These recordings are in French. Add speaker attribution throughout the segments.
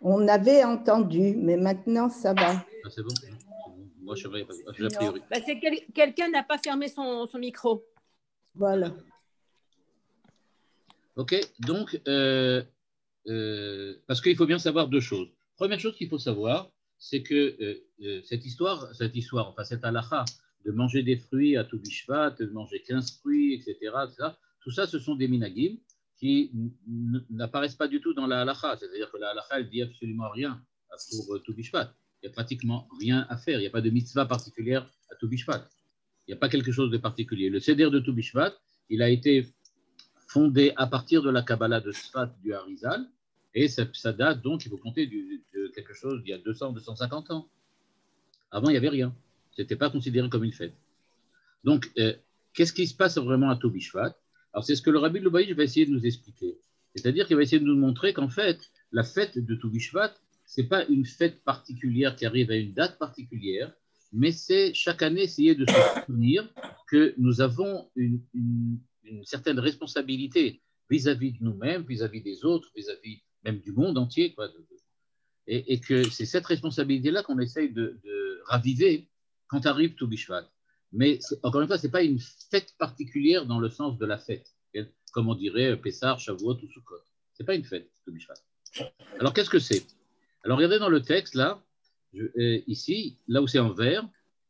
Speaker 1: On avait entendu, mais maintenant, ça va.
Speaker 2: Ah, c'est bon. Moi, je n'avais pas a priori.
Speaker 3: Bah, c'est quelqu'un n'a pas fermé son micro.
Speaker 1: Voilà.
Speaker 2: OK, donc, parce qu'il faut bien savoir deux choses. Première chose qu'il faut savoir, c'est que cette histoire, enfin cette halakha de manger des fruits à tout bishvat, de manger 15 fruits, etc., tout ça, ce sont des minagim qui n'apparaissent pas du tout dans la halakha. C'est-à-dire que la halakha, elle dit absolument rien pour tout bishvat. Il n'y a pratiquement rien à faire. Il n'y a pas de mitzvah particulière à tout bishvat. Il n'y a pas quelque chose de particulier. Le seder de tout bishvat, il a été fondé à partir de la Kabbalah de Sfat du Harizal, et ça date donc, il faut compter de quelque chose d'il y a 200, 250 ans. Avant, il n'y avait rien. Ce n'était pas considéré comme une fête. Donc, qu'est-ce qui se passe vraiment à Tobi Shvat? Alors, c'est ce que le Rabbi de Lubavitch va essayer de nous expliquer. C'est-à-dire qu'il va essayer de nous montrer qu'en fait, la fête de Tobi Shvat, ce n'est pas une fête particulière qui arrive à une date particulière, mais c'est chaque année essayer de se souvenir que nous avons une certaine responsabilité vis-à-vis de nous-mêmes, vis-à-vis des autres, vis-à-vis même du monde entier, quoi. Et que c'est cette responsabilité-là qu'on essaye de raviver quand arrive Tobi Shvat. Mais encore une fois, ce n'est pas une fête particulière dans le sens de la fête, comme on dirait Pessah, Shavuot ou Sukkot. Ce n'est pas une fête, Tobi Shvat. Alors, qu'est-ce que c'est? Alors, regardez dans le texte, là, ici, là où c'est en vert,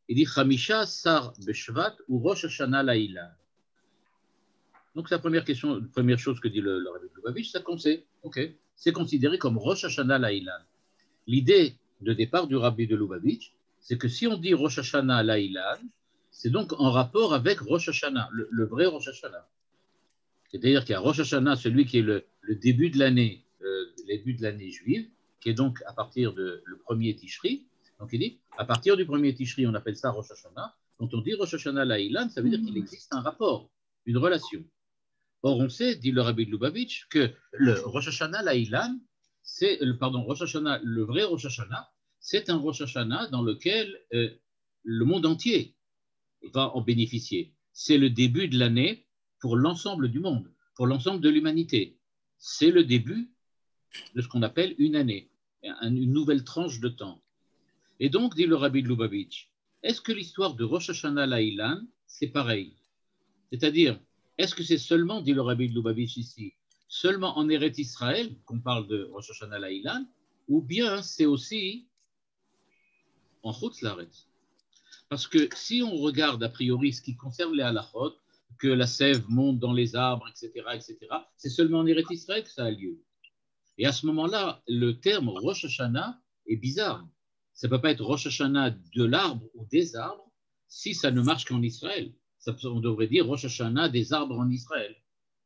Speaker 2: il dit Chamisha Sar Beshvat ou Rosh Hashanah Laïla. Donc, c'est la première chose que dit le Rabbi de Lubavitch, c'est qu'on sait, okay, c'est considéré comme Rosh Hashanah Laïlan. L'idée de départ du Rabbi de Lubavitch, c'est que si on dit Rosh Hashanah Laïlan, c'est donc en rapport avec Rosh Hashanah, le vrai Rosh Hashanah. C'est-à-dire qu'il y a Rosh Hashanah, celui qui est le début de l'année juive, qui est donc à partir le premier Tishri. Donc, il dit, à partir du premier Tishri, on appelle ça Rosh Hashanah. Quand on dit Rosh Hashanah Laïlan, ça veut dire qu'il existe un rapport, une relation. Or, on sait, dit le Rabbi de Lubavitch, que le Rosh Hashanah Laïlan, Rosh Hashanah, le vrai Rosh Hashanah, c'est un Rosh Hashanah dans lequel le monde entier va en bénéficier. C'est le début de l'année pour l'ensemble du monde, pour l'ensemble de l'humanité. C'est le début de ce qu'on appelle une année, une nouvelle tranche de temps. Et donc, dit le Rabbi de Lubavitch, est-ce que l'histoire de Rosh Hashanah Laïlan, c'est pareil? C'est-à-dire, est-ce que c'est seulement, dit le Rabbi de Lubavitch ici, seulement en Eretz Israël qu'on parle de Rosh Hashanah Laïlan, ou bien c'est aussi en Chutz Laaretz? Parce que si on regarde a priori ce qui concerne les halachot, que la sève monte dans les arbres, etc., c'est seulement en Eretz Israël que ça a lieu. Et à ce moment-là, le terme Rosh Hashanah est bizarre. Ça ne peut pas être Rosh Hashanah de l'arbre ou des arbres si ça ne marche qu'en Israël. On devrait dire Rosh Hashanah des arbres en Israël,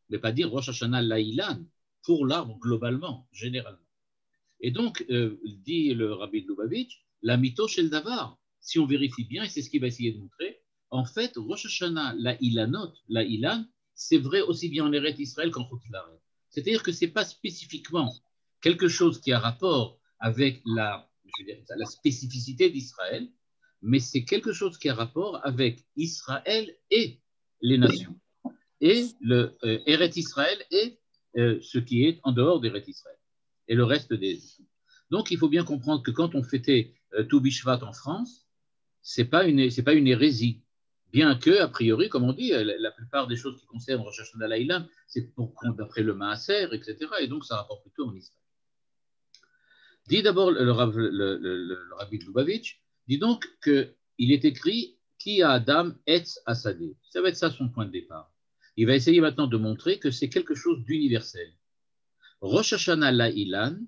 Speaker 2: mais pas dire Rosh Hashanah Laïlan pour l'arbre globalement, généralement. Et donc, dit le Rabbi de Lubavitch, la mito shel davar, si on vérifie bien, et c'est ce qu'il va essayer de montrer, en fait, Rosh Hashanah Laïlan, c'est vrai aussi bien en Eretz Israël qu'en Chutz Laaretz. C'est-à-dire que ce n'est pas spécifiquement quelque chose qui a rapport avec la spécificité d'Israël, mais c'est quelque chose qui a rapport avec Israël et les nations, et le Eretz Israël et ce qui est en dehors d'Eretz Israël, et le reste des... Donc, il faut bien comprendre que quand on fêtait Tou Bishvat en France, ce n'est pas une hérésie. Bien que, a priori, comme on dit, la plupart des choses qui concernent Rosh Hashanah Laïlan, c'est d'après le Maaser, etc. Et donc, ça rapporte plutôt en Israël. Dit d'abord le Rabbi de Lubavitch, dit donc qu'il est écrit Ki Adam Etz Asadeh. Ça va être ça son point de départ. Il va essayer maintenant de montrer que c'est quelque chose d'universel. Rosh Hashanah Laïlan,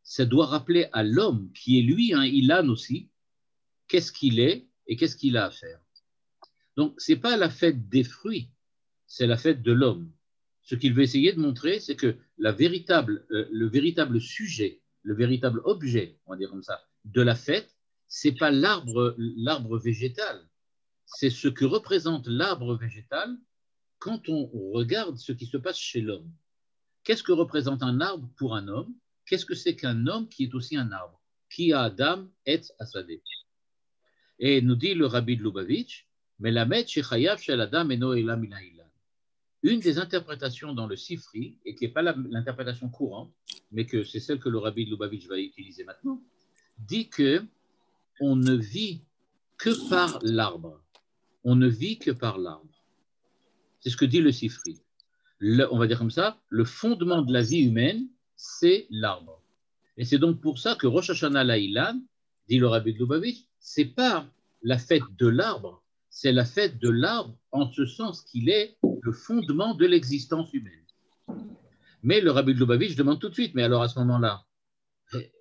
Speaker 2: ça doit rappeler à l'homme, qui est lui un Ilan aussi, qu'est-ce qu'il est et qu'est-ce qu'il a à faire. Donc, ce n'est pas la fête des fruits, c'est la fête de l'homme. Ce qu'il veut essayer de montrer, c'est que le véritable sujet, le véritable objet, on va dire comme ça, de la fête, ce n'est pas l'arbre végétal, c'est ce que représente l'arbre végétal quand on regarde ce qui se passe chez l'homme. Qu'est-ce que représente un arbre pour un homme? Qu'est-ce que c'est qu'un homme qui est aussi un arbre? Ki Adam Etz Asadeh. Et nous dit le Rabbi de Lubavitch, Melamed shechayav shel Adam eno ela min ha'ilan. une des interprétations dans le Sifri, et qui n'est pas l'interprétation courante, mais que c'est celle que le Rabbi de Lubavitch va utiliser maintenant, dit que on ne vit que par l'arbre. On ne vit que par l'arbre. C'est ce que dit le Sifri. On va dire comme ça, le fondement de la vie humaine, c'est l'arbre. Et c'est donc pour ça que Rosh Hashanah Laïlan, dit le Rabbi de Lubavitch, c'est pas la fête de l'arbre, c'est la fête de l'arbre en ce sens qu'il est le fondement de l'existence humaine. Mais le Rabbi de Lubavitch demande tout de suite, mais alors à ce moment-là,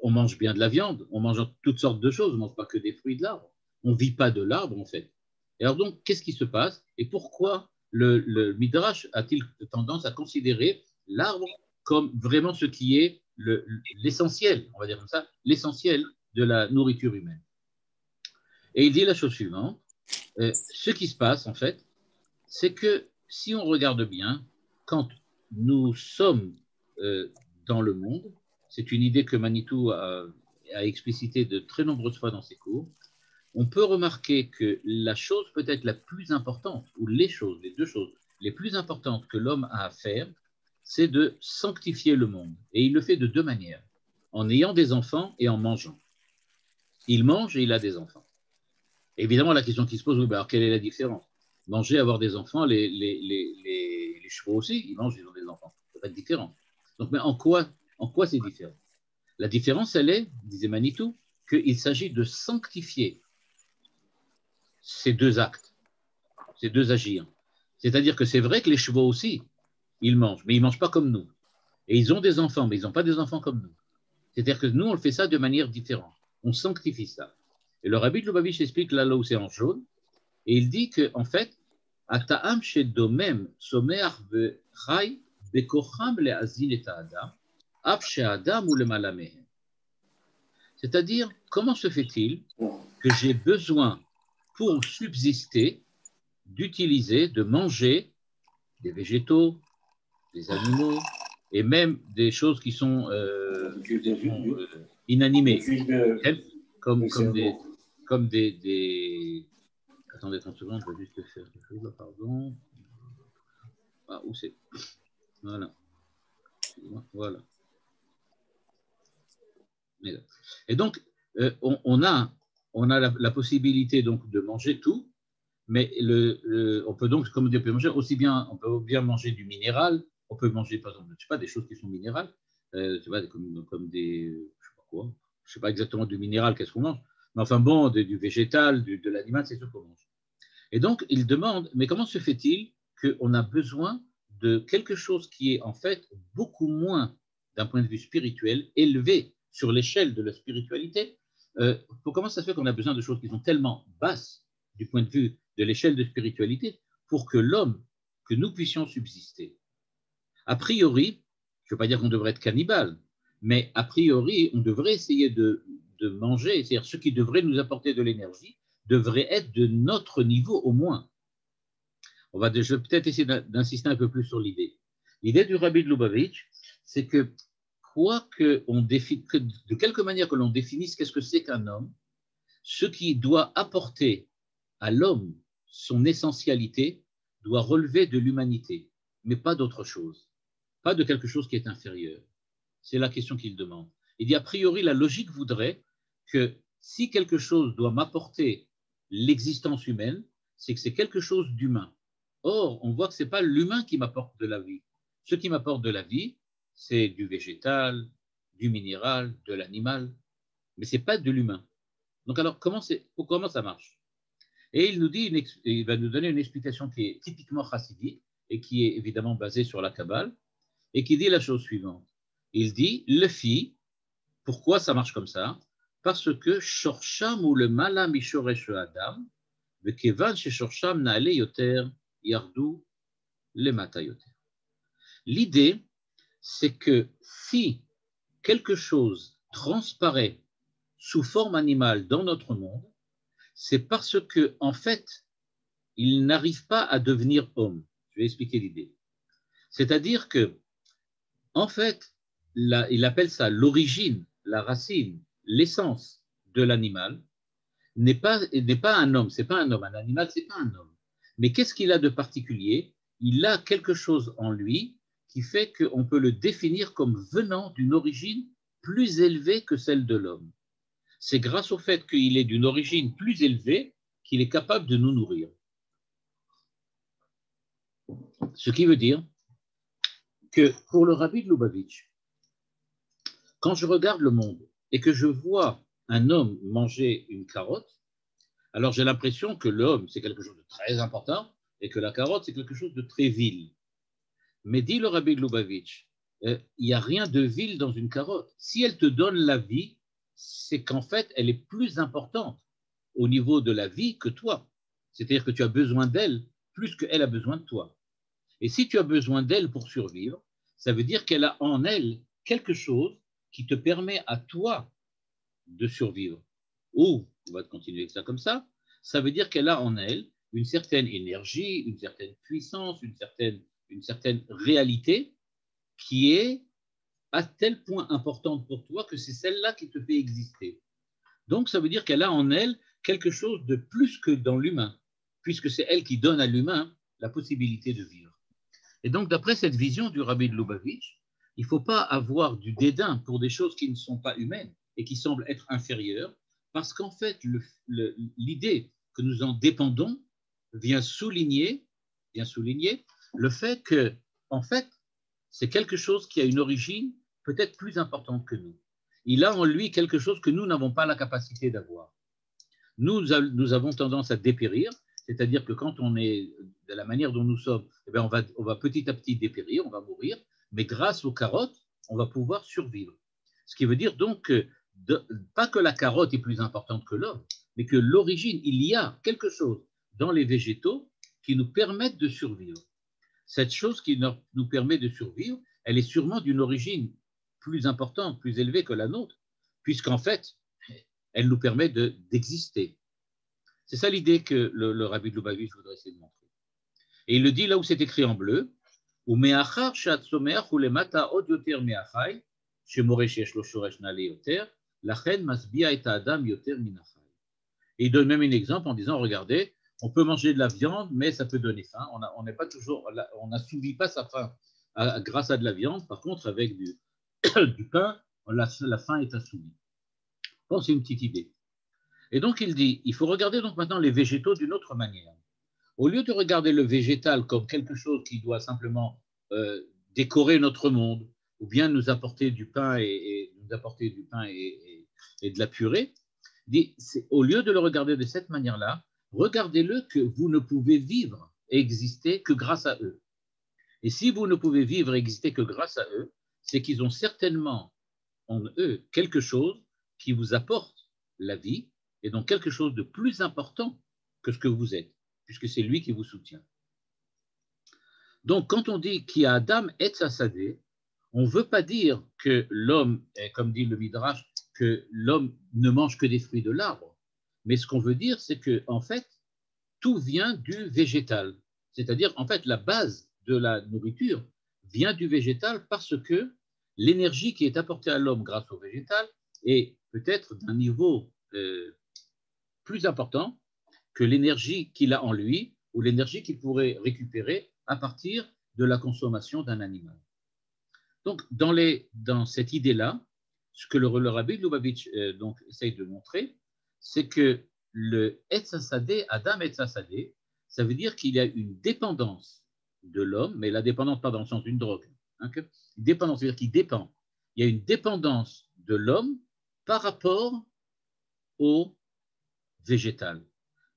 Speaker 2: on mange bien de la viande, on mange toutes sortes de choses, on ne mange pas que des fruits de l'arbre. On ne vit pas de l'arbre en fait. Et alors donc, qu'est-ce qui se passe et pourquoi le Midrash a-t-il tendance à considérer l'arbre comme vraiment ce qui est l'essentiel, on va dire comme ça, l'essentiel de la nourriture humaine. Et il dit la chose suivante, ce qui se passe en fait, c'est que si on regarde bien, quand nous sommes dans le monde, c'est une idée que Manitou a explicité de très nombreuses fois dans ses cours, on peut remarquer que la chose peut-être la plus importante, ou les deux choses les plus importantes que l'homme a à faire, c'est de sanctifier le monde. Et il le fait de deux manières, en ayant des enfants et en mangeant. Il mange et il a des enfants. Évidemment, la question qui se pose, oui, alors quelle est la différence? Manger, avoir des enfants, les chevaux aussi, ils mangent, ils ont des enfants. Ça va être différent. Donc, mais en quoi c'est différent? La différence, elle est, disait Manitou, qu'il s'agit de sanctifier ces deux actes, ces deux agirs. C'est-à-dire que c'est vrai que les chevaux aussi, ils mangent, mais ils ne mangent pas comme nous. Et ils ont des enfants, mais ils n'ont pas des enfants comme nous. C'est-à-dire que nous, on le fait ça de manière différente. On sanctifie ça. Et le Rabbi de Lubavitch explique là où c'est en jaune, et il dit qu'en fait, Ata'am shedomem someach v'chai bekocham le'azin et ha'adam, af she'adam ou le malamehem. C'est-à-dire, comment se fait-il que j'ai besoin, pour subsister, d'utiliser, de manger des végétaux, des animaux, et même des choses qui sont inanimées, comme des... Attendez 30 secondes, je vais juste faire quelque chose là, pardon. Ah, où c'est? Voilà. Voilà. Et donc, on a la possibilité donc, de manger tout, mais on peut donc, comme on dit, on peut bien manger du minéral, on peut manger, par exemple, je sais pas, des choses qui sont minérales, comme des, je sais pas quoi, je sais pas exactement du minéral, qu'est-ce qu'on mange, mais enfin bon, du végétal, de l'animal, c'est ce qu'on mange. Et donc, il demande, mais comment se fait-il qu'on a besoin de quelque chose qui est en fait beaucoup moins, d'un point de vue spirituel, élevé sur l'échelle de la spiritualité? Comment ça se fait qu'on a besoin de choses qui sont tellement basses du point de vue de l'échelle de spiritualité pour que l'homme, que nous puissions subsister? A priori, je ne veux pas dire qu'on devrait être cannibale, mais a priori, on devrait essayer de manger, c'est-à-dire ce qui devrait nous apporter de l'énergie, devrait être de notre niveau au moins. Je vais peut-être essayer d'insister un peu plus sur l'idée. L'idée du Rabbi de Lubavitch, c'est que de quelque manière que l'on définisse qu'est-ce que c'est qu'un homme, ce qui doit apporter à l'homme son essentialité doit relever de l'humanité, mais pas d'autre chose, pas de quelque chose qui est inférieur. C'est la question qu'il demande. Il dit a priori, la logique voudrait que si quelque chose doit m'apporter l'existence humaine, c'est que c'est quelque chose d'humain. Or, on voit que ce n'est pas l'humain qui m'apporte de la vie. Ce qui m'apporte de la vie, c'est du végétal, du minéral, de l'animal, mais ce n'est pas de l'humain. Donc alors, comment ça marche? Et il va nous donner une explication qui est typiquement chassidique et qui est évidemment basée sur la Kabbale et qui dit la chose suivante. Il dit, le fi, pourquoi ça marche comme ça? Parce que shorsham ou le mala mishoresh adam, vekevan she shorsham naale yoter yardu le mata yoter. L'idée, c'est que si quelque chose transparaît sous forme animale dans notre monde, c'est parce que, en fait, il n'arrive pas à devenir homme. Je vais expliquer l'idée. C'est-à-dire que, en fait, il appelle ça l'origine, la racine, l'essence de l'animal n'est pas un homme, c'est pas un homme. Un animal, c'est pas un homme. Mais qu'est-ce qu'il a de particulier? il a quelque chose en lui qui fait qu'on peut le définir comme venant d'une origine plus élevée que celle de l'homme. C'est grâce au fait qu'il est d'une origine plus élevée qu'il est capable de nous nourrir. Ce qui veut dire que pour le Rabbi de Lubavitch, quand je regarde le monde et que je vois un homme manger une carotte, alors j'ai l'impression que l'homme, c'est quelque chose de très important et que la carotte, c'est quelque chose de très vil. Mais dit le Rabbi de Lubavitch, il n'y a rien de vil dans une carotte. Si elle te donne la vie, c'est qu'en fait, elle est plus importante au niveau de la vie que toi. C'est-à-dire que tu as besoin d'elle plus qu'elle a besoin de toi. Et si tu as besoin d'elle pour survivre, ça veut dire qu'elle a en elle quelque chose qui te permet à toi de survivre. Ou, on va continuer avec ça comme ça veut dire qu'elle a en elle une certaine énergie, une certaine puissance, une certaine réalité qui est à tel point importante pour toi que c'est celle-là qui te fait exister. Donc, ça veut dire qu'elle a en elle quelque chose de plus que dans l'humain, puisque c'est elle qui donne à l'humain la possibilité de vivre. Et donc, d'après cette vision du Rabbi de Lubavitch, il ne faut pas avoir du dédain pour des choses qui ne sont pas humaines et qui semblent être inférieures, parce qu'en fait, l'idée que nous en dépendons vient souligner le fait que, en fait, c'est quelque chose qui a une origine peut-être plus importante que nous. Il a en lui quelque chose que nous n'avons pas la capacité d'avoir. Nous avons tendance à dépérir, c'est-à-dire que quand on est de la manière dont nous sommes, eh bien on va petit à petit dépérir, on va mourir, mais grâce aux carottes, on va pouvoir survivre. Ce qui veut dire donc que, pas que la carotte est plus importante que l'homme, mais que l'origine, il y a quelque chose dans les végétaux qui nous permettent de survivre. Cette chose qui nous permet de survivre, elle est sûrement d'une origine plus importante, plus élevée que la nôtre, puisqu'en fait, elle nous permet d'exister. C'est ça l'idée que le Rabbi de Lubavitch voudrait essayer de montrer. Et il le dit là où c'est écrit en bleu, et il donne même un exemple en disant, regardez, on peut manger de la viande, mais ça peut donner faim. On n'est pas toujours, on n'assouvit pas sa faim grâce à de la viande. Par contre, avec du pain, la faim est assouvie. Bon, c'est une petite idée. Et donc, il dit, il faut regarder donc maintenant les végétaux d'une autre manière. Au lieu de regarder le végétal comme quelque chose qui doit simplement décorer notre monde, ou bien nous apporter du pain et de la purée, dit, au lieu de le regarder de cette manière-là, regardez-le que vous ne pouvez vivre et exister que grâce à eux. Et si vous ne pouvez vivre et exister que grâce à eux, c'est qu'ils ont certainement en eux quelque chose qui vous apporte la vie, et donc quelque chose de plus important que ce que vous êtes, puisque c'est lui qui vous soutient. Donc, quand on dit qu'il y a Adam et Tzasadé, on ne veut pas dire que l'homme, comme dit le Midrash, que l'homme ne mange que des fruits de l'arbre, mais ce qu'on veut dire, c'est que en fait, tout vient du végétal. C'est-à-dire, en fait, la base de la nourriture vient du végétal parce que l'énergie qui est apportée à l'homme grâce au végétal est peut-être d'un niveau plus important que l'énergie qu'il a en lui ou l'énergie qu'il pourrait récupérer à partir de la consommation d'un animal. Donc, dans cette idée-là, ce que le Rabbi de Lubavitch donc essaye de montrer, c'est que le Etzasadé, Adam Etzasadé, ça veut dire qu'il y a une dépendance de l'homme, mais la dépendance pas dans le sens d'une drogue, une dépendance, c'est-à-dire qu'il dépend. Il y a une dépendance de l'homme par rapport au végétal.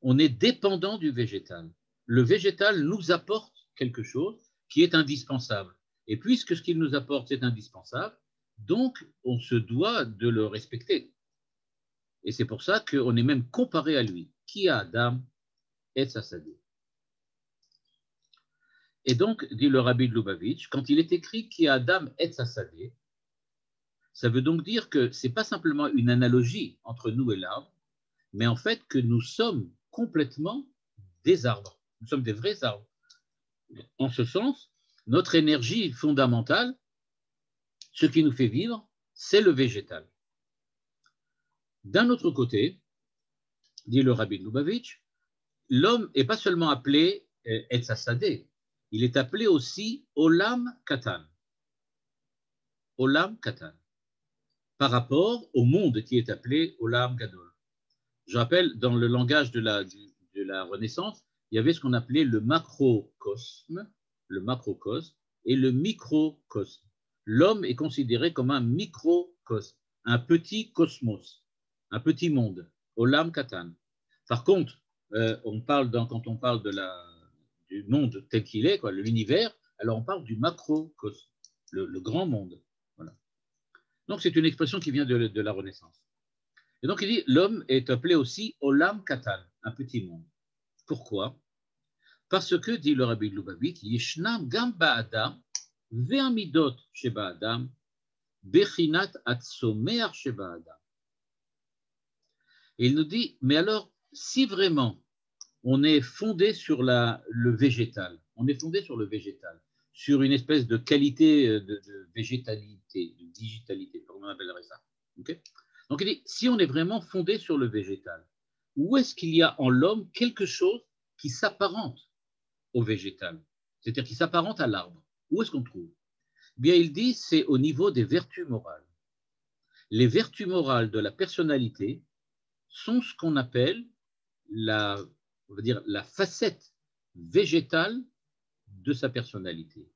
Speaker 2: On est dépendant du végétal. Le végétal nous apporte quelque chose qui est indispensable. Et puisque ce qu'il nous apporte, c'est indispensable, donc on se doit de le respecter. Et c'est pour ça qu'on est même comparé à lui. Qui a Adam et Tzasadé. Et donc, dit le Rabbi de Lubavitch, quand il est écrit qui a Adam et Tzasadé, ça veut donc dire que ce n'est pas simplement une analogie entre nous et l'arbre, mais en fait que nous sommes complètement des arbres. Nous sommes des vrais arbres. En ce sens, notre énergie fondamentale, ce qui nous fait vivre, c'est le végétal. D'un autre côté, dit le Rabbi de Lubavitch, l'homme n'est pas seulement appelé Etzasadé, il est appelé aussi Olam Katan. Olam Katan. Par rapport au monde qui est appelé Olam Gadol. Je rappelle, dans le langage de la Renaissance, il y avait ce qu'on appelait le macrocosme et le microcosme. L'homme est considéré comme un microcosme, un petit cosmos, un petit monde, Olam Katan. Par contre, quand on parle du monde tel qu'il est, l'univers, alors on parle du macrocosme, le grand monde. Voilà. Donc c'est une expression qui vient de la Renaissance. Et donc il dit, l'homme est appelé aussi Olam Katan, un petit monde. Pourquoi? Parce que, dit le Rabbi de Lubavitch, Yeshnam gam ba'adam ve'amidot sheba adam bechinat atzomeach sheba adam. Et il nous dit, mais alors, si vraiment on est fondé sur le végétal, sur une espèce de qualité de végétalité, de digitalité, comment on appellerait ça. Okay? Donc il dit, si on est vraiment fondé sur le végétal, où est-ce qu'il y a en l'homme quelque chose qui s'apparente au végétal, c'est-à-dire qui s'apparente à l'arbre? Où est-ce qu'on trouve? Bien, il dit, c'est au niveau des vertus morales. Les vertus morales de la personnalité sont ce qu'on appelle la facette végétale de sa personnalité.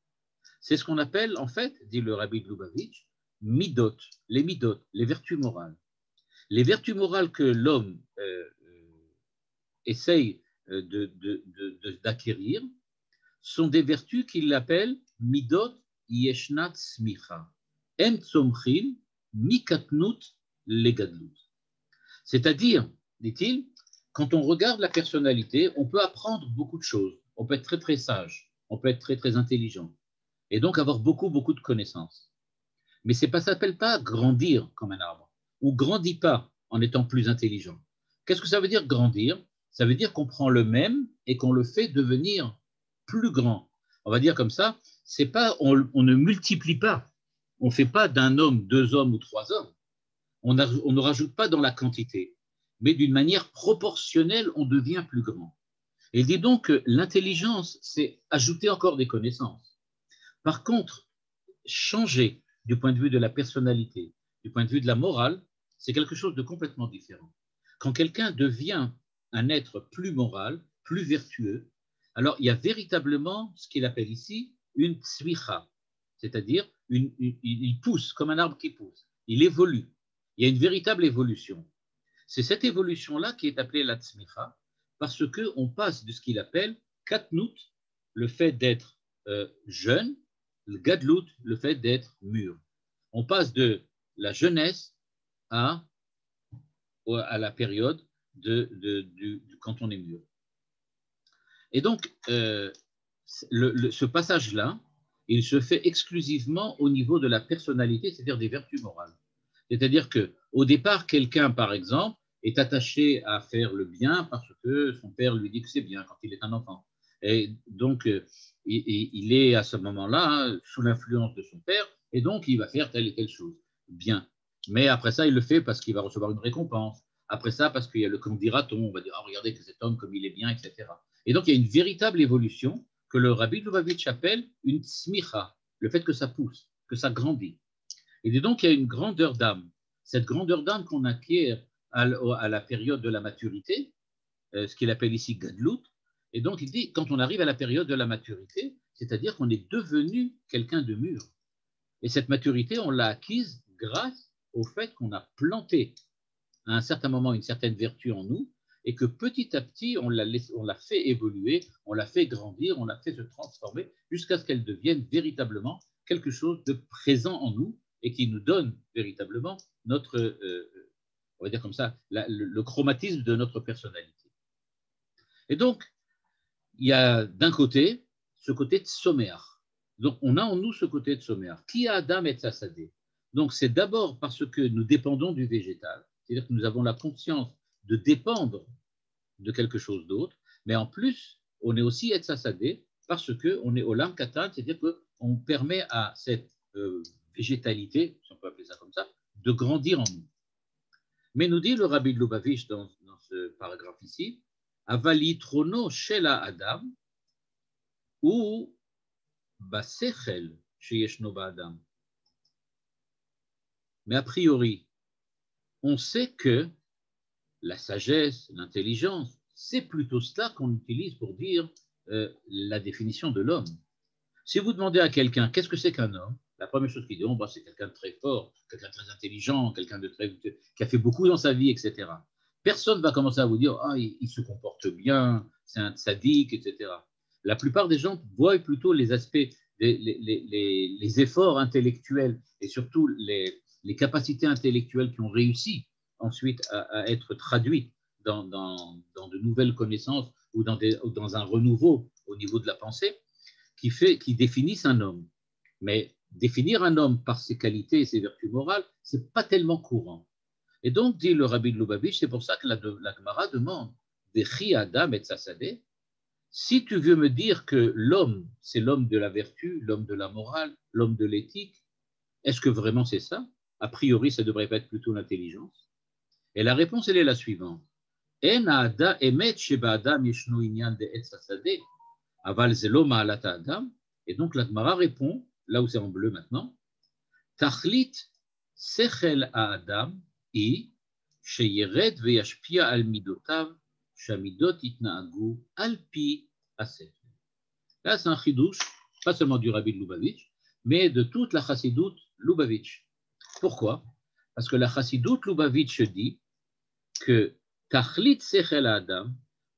Speaker 2: C'est ce qu'on appelle, en fait, dit le Rabbi de Lubavitch, midot, les vertus morales. Les vertus morales que l'homme essaye d'acquérir sont des vertus qu'il appelle midot yeshnat smicha, em tzomchin mikatnut legadlut. C'est-à-dire, dit-il, quand on regarde la personnalité, on peut apprendre beaucoup de choses. On peut être très très sage, on peut être très très intelligent, et donc avoir beaucoup de connaissances. Mais ça ne s'appelle pas grandir comme un arbre. On ne grandit pas en étant plus intelligent. Qu'est-ce que ça veut dire grandir? Ça veut dire qu'on prend le même et qu'on le fait devenir plus grand. On va dire comme ça, c'est pas, on ne multiplie pas. On ne fait pas d'un homme 2 hommes ou 3 hommes. On ne rajoute pas dans la quantité, mais d'une manière proportionnelle, on devient plus grand. Et il dit donc que l'intelligence, c'est ajouter encore des connaissances. Par contre, changer du point de vue de la personnalité, du point de vue de la morale, c'est quelque chose de complètement différent. Quand quelqu'un devient un être plus moral, plus vertueux, alors il y a véritablement ce qu'il appelle ici une tzvicha, c'est-à-dire il pousse comme un arbre qui pousse, il évolue. Il y a une véritable évolution. C'est cette évolution-là qui est appelée la tzmicha, parce qu'on passe de ce qu'il appelle katnout, le fait d'être jeune, le gadlout, le fait d'être mûr. On passe de la jeunesse à la période quand on est mûr. Et donc, ce passage-là, il se fait exclusivement au niveau de la personnalité, c'est-à-dire des vertus morales. C'est-à-dire qu'au départ, quelqu'un, par exemple, est attaché à faire le bien parce que son père lui dit que c'est bien quand il est un enfant. Et donc, il est à ce moment-là sous l'influence de son père, et donc il va faire telle et telle chose. Bien. Mais après ça, il le fait parce qu'il va recevoir une récompense. Après ça, parce qu'il y a le comme dira-t-on, on va dire, oh, regardez que cet homme, comme il est bien, etc. Et donc, il y a une véritable évolution que le Rabbi de Lubavitch appelle une smicha, le fait que ça pousse, que ça grandit. Et donc, il y a une grandeur d'âme. Cette grandeur d'âme qu'on acquiert à la période de la maturité, ce qu'il appelle ici gadlout. Et donc, il dit, quand on arrive à la période de la maturité, c'est-à-dire qu'on est devenu quelqu'un de mûr. Et cette maturité, on l'a acquise grâce au fait qu'on a planté à un certain moment une certaine vertu en nous et que petit à petit, on l'a fait évoluer, on l'a fait grandir, on l'a fait se transformer jusqu'à ce qu'elle devienne véritablement quelque chose de présent en nous et qui nous donne véritablement notre, on va dire comme ça, le chromatisme de notre personnalité. Et donc, il y a d'un côté ce côté de somméar. Donc, on a en nous ce côté de somméar. Qui a Adam et Tzassadé? Donc, c'est d'abord parce que nous dépendons du végétal, c'est-à-dire que nous avons la conscience de dépendre de quelque chose d'autre, mais en plus, on est aussi et Tzassadé parce qu'on est Olam Katan, c'est-à-dire qu'on permet à cette végétalité, si on peut appeler ça comme ça, de grandir en nous. Mais nous dit le Rabbi de Lubavitch dans ce paragraphe ici, Avali trono shela Adam, ou basechel sheyeshno ba'adam. Mais a priori, on sait que la sagesse, l'intelligence, c'est plutôt cela qu'on utilise pour dire la définition de l'homme. Si vous demandez à quelqu'un qu'est-ce que c'est qu'un homme, la première chose qu'il dit, oh, bah, c'est quelqu'un de très fort, quelqu'un de très intelligent, quelqu'un qui a fait beaucoup dans sa vie, etc. Personne ne va commencer à vous dire ah, il se comporte bien, c'est un sadique, etc. La plupart des gens voient plutôt les aspects, les efforts intellectuels et surtout les capacités intellectuelles qui ont réussi ensuite à être traduites dans de nouvelles connaissances ou dans un renouveau au niveau de la pensée qui définissent un homme. Mais définir un homme par ses qualités et ses vertus morales, ce n'est pas tellement courant. Et donc, dit le Rabbi de Lubavitch, c'est pour ça que la Gemara demande Vechi Adam et Tzasadeh, si tu veux me dire que l'homme, c'est l'homme de la vertu, l'homme de la morale, l'homme de l'éthique, est-ce que vraiment c'est ça? A priori, ça devrait être plutôt l'intelligence. Et la réponse, elle est la suivante. En ha'ada emet sheba adam yeshno inyan de et Tzasadeh, aval zelo ma'alat ha'adam. Et donc, la Gemara répond, là où c'est en bleu maintenant, Tachlit sechel ha'adam i sheyered veyashpia al midotav shamidot itnaagu al pi asef. Là, c'est un chidouche, pas seulement du Rabbi de Lubavitch, mais de toute la chassidoute Lubavitch. Pourquoi? Parce que la chassidoute Lubavitch dit que Tachlit sechel ha'adam,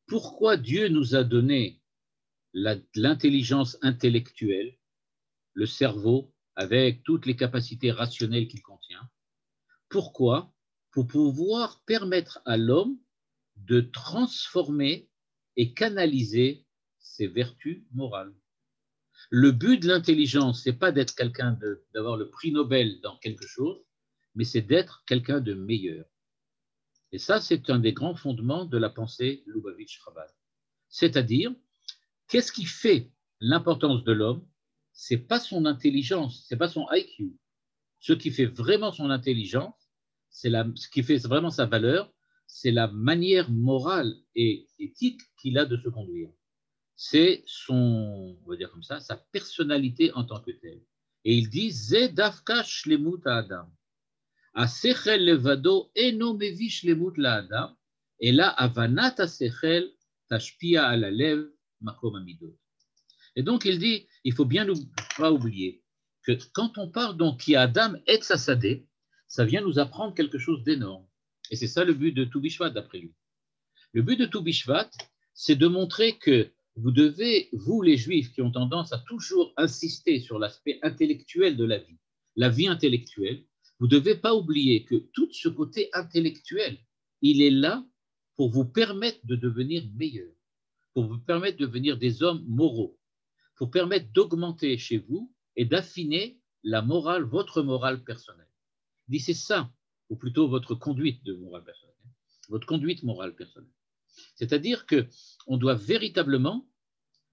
Speaker 2: pourquoi Dieu nous a donné l'intelligence intellectuelle, le cerveau, avec toutes les capacités rationnelles qu'il contient. Pourquoi? Pour pouvoir permettre à l'homme de transformer et canaliser ses vertus morales. Le but de l'intelligence, ce n'est pas d'être quelqu'un d'avoir le prix Nobel dans quelque chose, mais c'est d'être quelqu'un de meilleur. Et ça, c'est un des grands fondements de la pensée Lubavitch-Chabad. C'est-à-dire, qu'est-ce qui fait l'importance de l'homme? Ce n'est pas son intelligence, ce n'est pas son IQ. Ce qui fait vraiment son intelligence, ce qui fait vraiment sa valeur, c'est la manière morale et éthique qu'il a de se conduire. C'est son, on va dire comme ça, sa personnalité en tant que telle. Et il dit Ze dafka shlemut ha'adam. Asechel levado eno mevi shlemut la'adam. Et là, avanat asechel tashpia ala lev makom amidot. Et donc, il dit, il faut bien pas oublier que quand on parle donc qui Adam et Tzasadeh, ça vient nous apprendre quelque chose d'énorme. Et c'est ça le but de Tu Bishvat, d'après lui. Le but de Tu Bishvat, c'est de montrer que vous devez, vous les Juifs qui ont tendance à toujours insister sur l'aspect intellectuel de la vie intellectuelle, vous ne devez pas oublier que tout ce côté intellectuel, il est là pour vous permettre de devenir meilleur, pour vous permettre de devenir des hommes moraux, pour permettre d'augmenter chez vous et d'affiner la morale, votre morale personnelle. Il dit c'est ça, ou plutôt votre conduite de morale personnelle, votre conduite morale personnelle. C'est-à-dire qu'on doit véritablement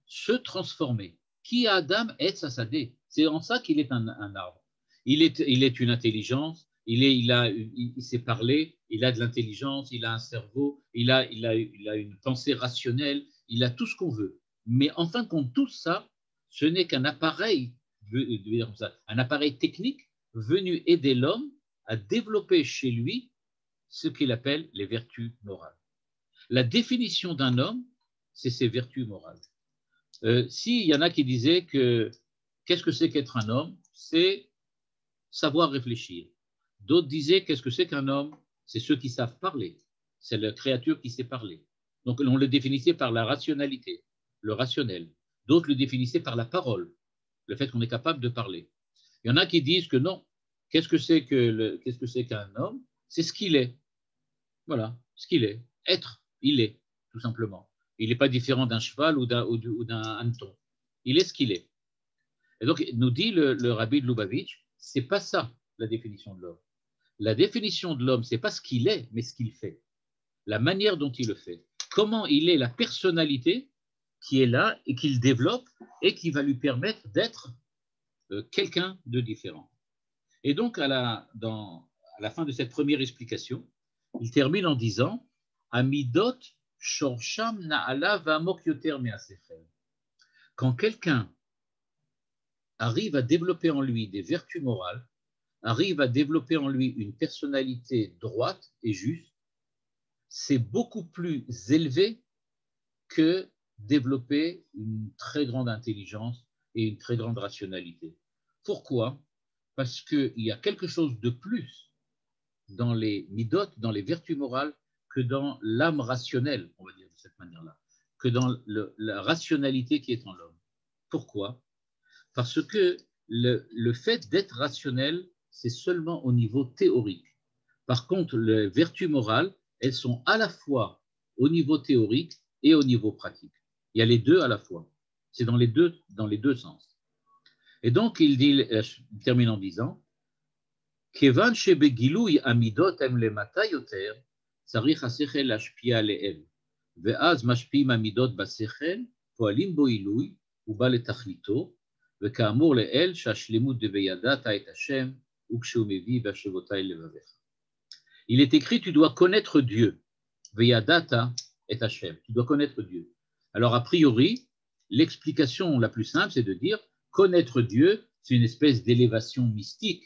Speaker 2: se transformer. Qui Adam est Tzasadeh? C'est en ça qu'il est un arbre. Il est une intelligence, il sait parler, il a de l'intelligence, il a un cerveau, il a une pensée rationnelle, il a tout ce qu'on veut. Mais en fin de compte, tout ça, ce n'est qu'un appareil, un appareil technique venu aider l'homme à développer chez lui ce qu'il appelle les vertus morales. La définition d'un homme, c'est ses vertus morales. S'il y en a qui disaient que qu'est-ce que c'est qu'être un homme? C'est savoir réfléchir. D'autres disaient qu'est-ce que c'est qu'un homme? C'est ceux qui savent parler. C'est la créature qui sait parler. Donc on le définissait par la rationalité, le rationnel. D'autres le définissaient par la parole, le fait qu'on est capable de parler. Il y en a qui disent que non. Qu'est-ce que c'est qu'un homme? C'est ce qu'il est. Voilà, ce qu'il est. Être, il est, tout simplement. Il n'est pas différent d'un cheval ou d'un hanneton. Il est ce qu'il est. Et donc, nous dit le Rabbi de Lubavitch, c'est pas ça la définition de l'homme. La définition de l'homme, c'est pas ce qu'il est, mais ce qu'il fait. La manière dont il le fait. Comment il est la personnalité qui est là et qu'il développe et qui va lui permettre d'être quelqu'un de différent. Et donc, à la fin de cette première explication, il termine en disant Amidot shorsham na'ala va'amok yoter me'asechel. Quand quelqu'un arrive à développer en lui des vertus morales, arrive à développer en lui une personnalité droite et juste, c'est beaucoup plus élevé que développer une très grande intelligence et une très grande rationalité. Pourquoi? Parce qu'il y a quelque chose de plus dans les midot, dans les vertus morales, que dans l'âme rationnelle, on va dire de cette manière-là, que dans la rationalité qui est en l'homme. Pourquoi? Parce que le fait d'être rationnel, c'est seulement au niveau théorique. Par contre, les vertus morales, elles sont à la fois au niveau théorique et au niveau pratique. Il y a les deux à la fois. C'est dans les deux sens. Et donc, il termine en disant כיוון שבגילוי המידות הם למטה יותר, צריך השכל להשפיע עליהם, ואז משפיעים המידות בשכל, פועלים בו עילוי, הוא בא לתכליתו, וכאמור לאל שהשלמות דבידעת את השם, וכשהוא מביא והשבותי לבביך. Il est écrit, tu dois connaître Dieu, Veyadata et Hashem, tu dois connaître Dieu. Alors, a priori, l'explication la plus simple, c'est de dire, connaître Dieu, c'est une espèce d'élévation mystique,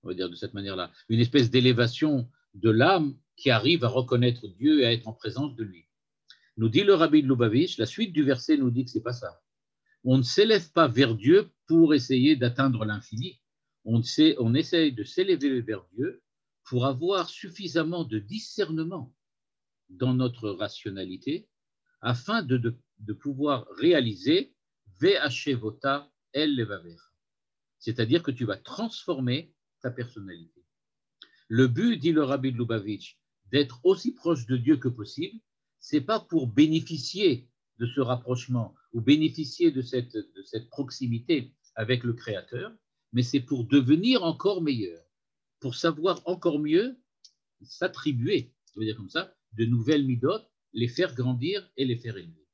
Speaker 2: on va dire de cette manière-là, une espèce d'élévation de l'âme qui arrive à reconnaître Dieu et à être en présence de lui. Nous dit le Rabbi de Lubavitch, la suite du verset nous dit que ce n'est pas ça. On ne s'élève pas vers Dieu pour essayer d'atteindre l'infini. On essaye de s'élever vers Dieu pour avoir suffisamment de discernement dans notre rationalité afin de pouvoir réaliser Ve'ashevota el levaver. C'est-à-dire que tu vas transformer ta personnalité. Le but, dit le Rabbi de Lubavitch, d'être aussi proche de Dieu que possible, c'est pas pour bénéficier de ce rapprochement ou bénéficier de cette proximité avec le Créateur, mais c'est pour devenir encore meilleur, pour savoir encore mieux s'attribuer, je veux dire comme ça, de nouvelles midot, les faire grandir et les faire élever.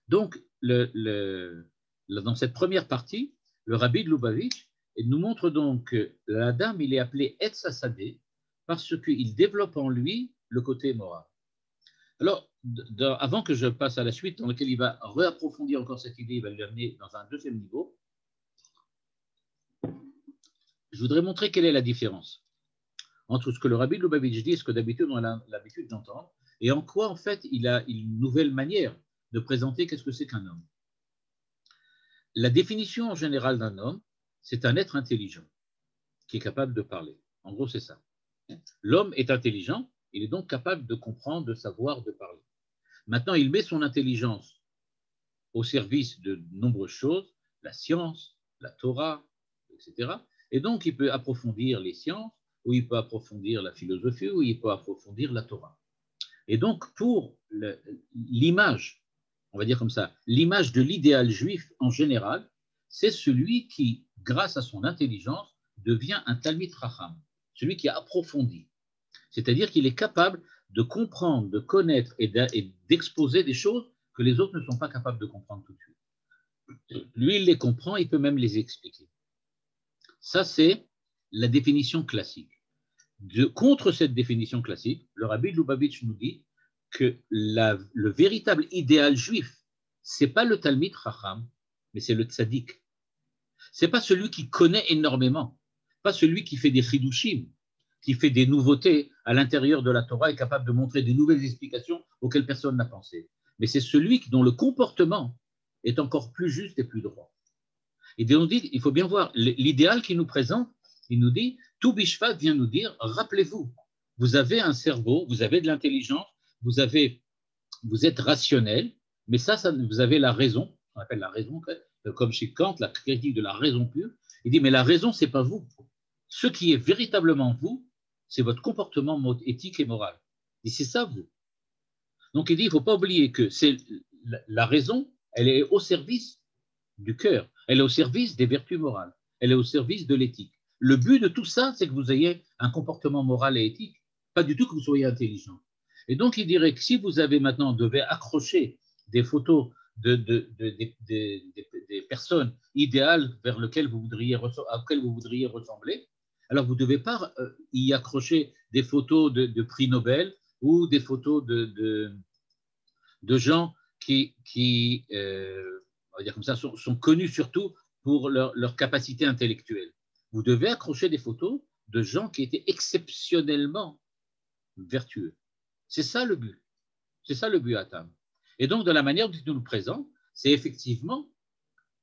Speaker 2: Donc, dans cette première partie, le Rabbi de Lubavitch nous montre donc que l'Adam, il est appelé Etz Hasadeh parce qu'il développe en lui le côté moral. Alors, avant que je passe à la suite, dans laquelle il va réapprofondir encore cette idée, il va l'amener dans un deuxième niveau, je voudrais montrer quelle est la différence entre ce que le Rabbi de Lubavitch dit et ce que d'habitude on a l'habitude d'entendre, et en quoi, en fait, il a une nouvelle manière de présenter qu'est-ce que c'est qu'un homme. La définition en général d'un homme, c'est un être intelligent qui est capable de parler. En gros, c'est ça. L'homme est intelligent, il est donc capable de comprendre, de savoir, de parler. Maintenant, il met son intelligence au service de nombreuses choses, la science, la Torah, etc. Et donc, il peut approfondir les sciences, ou il peut approfondir la philosophie, ou il peut approfondir la Torah. Et donc, pour l'image, on va dire comme ça, l'image de l'idéal juif en général, c'est celui qui, grâce à son intelligence, devient un Talmid Chacham, celui qui approfondit. C'est-à-dire qu'il est capable de comprendre, de connaître et d'exposer des choses que les autres ne sont pas capables de comprendre tout de suite. Lui, il les comprend, il peut même les expliquer. Ça, c'est la définition classique. Contre cette définition classique, le Rabbi de Lubavitch nous dit que le véritable idéal juif, ce n'est pas le Talmid Chacham, mais c'est le tzaddik. Ce n'est pas celui qui connaît énormément, pas celui qui fait des chidushim, qui fait des nouveautés à l'intérieur de la Torah et capable de montrer des nouvelles explications auxquelles personne n'a pensé. Mais c'est celui dont le comportement est encore plus juste et plus droit. Et donc, il faut bien voir l'idéal qu'il nous présente. Il nous dit, tout Bishvat vient nous dire, rappelez-vous, vous avez un cerveau, vous avez de l'intelligence, vous êtes rationnel, mais ça, vous avez la raison, on appelle la raison, comme chez Kant, la critique de la raison pure. Il dit, mais la raison, ce n'est pas vous. Ce qui est véritablement vous, c'est votre comportement éthique et moral. Et c'est ça, vous. Donc, il dit, il ne faut pas oublier que la raison, elle est au service du cœur, elle est au service des vertus morales, elle est au service de l'éthique. Le but de tout ça, c'est que vous ayez un comportement moral et éthique, pas du tout que vous soyez intelligent. Et donc, il dirait que si vous avez maintenant, devez accrocher des photos des personnes idéales vers auxquelles vous voudriez ressembler, alors vous ne devez pas y accrocher des photos de prix Nobel ou des photos de gens qui on va dire comme ça, sont connus surtout pour leur capacité intellectuelle. Vous devez accrocher des photos de gens qui étaient exceptionnellement vertueux. C'est ça le but. C'est ça le but à Tam. Et donc, de la manière dont il nous le présente, c'est effectivement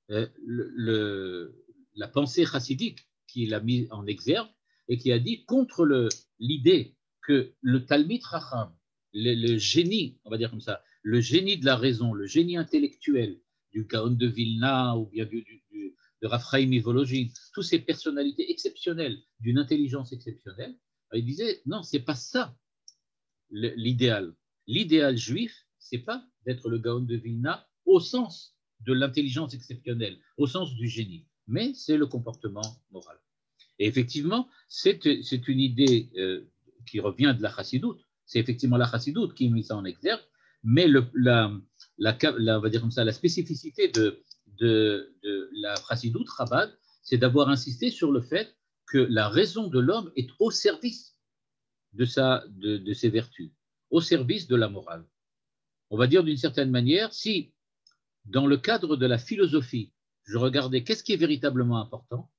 Speaker 2: la pensée chassidique qu'il a mis en exergue et qui a dit contre l'idée que le Talmid Chacham, le génie, on va dire comme ça, le génie de la raison, le génie intellectuel du Gaon de Vilna ou bien de Rav Chaim Volojin, toutes ces personnalités exceptionnelles, d'une intelligence exceptionnelle, il disait non, c'est pas ça l'idéal. L'idéal juif, c'est pas d'être le Gaon de Vilna au sens de l'intelligence exceptionnelle, au sens du génie, mais c'est le comportement moral. Et effectivement, c'est une idée qui revient de la chassidoute. C'est effectivement la chassidoute qui met ça en exergue, mais on va dire comme ça, la spécificité de la chassidoute Chabad, c'est d'avoir insisté sur le fait que la raison de l'homme est au service de ses vertus, au service de la morale. On va dire d'une certaine manière, si dans le cadre de la philosophie, je regardais qu'est-ce qui est véritablement important,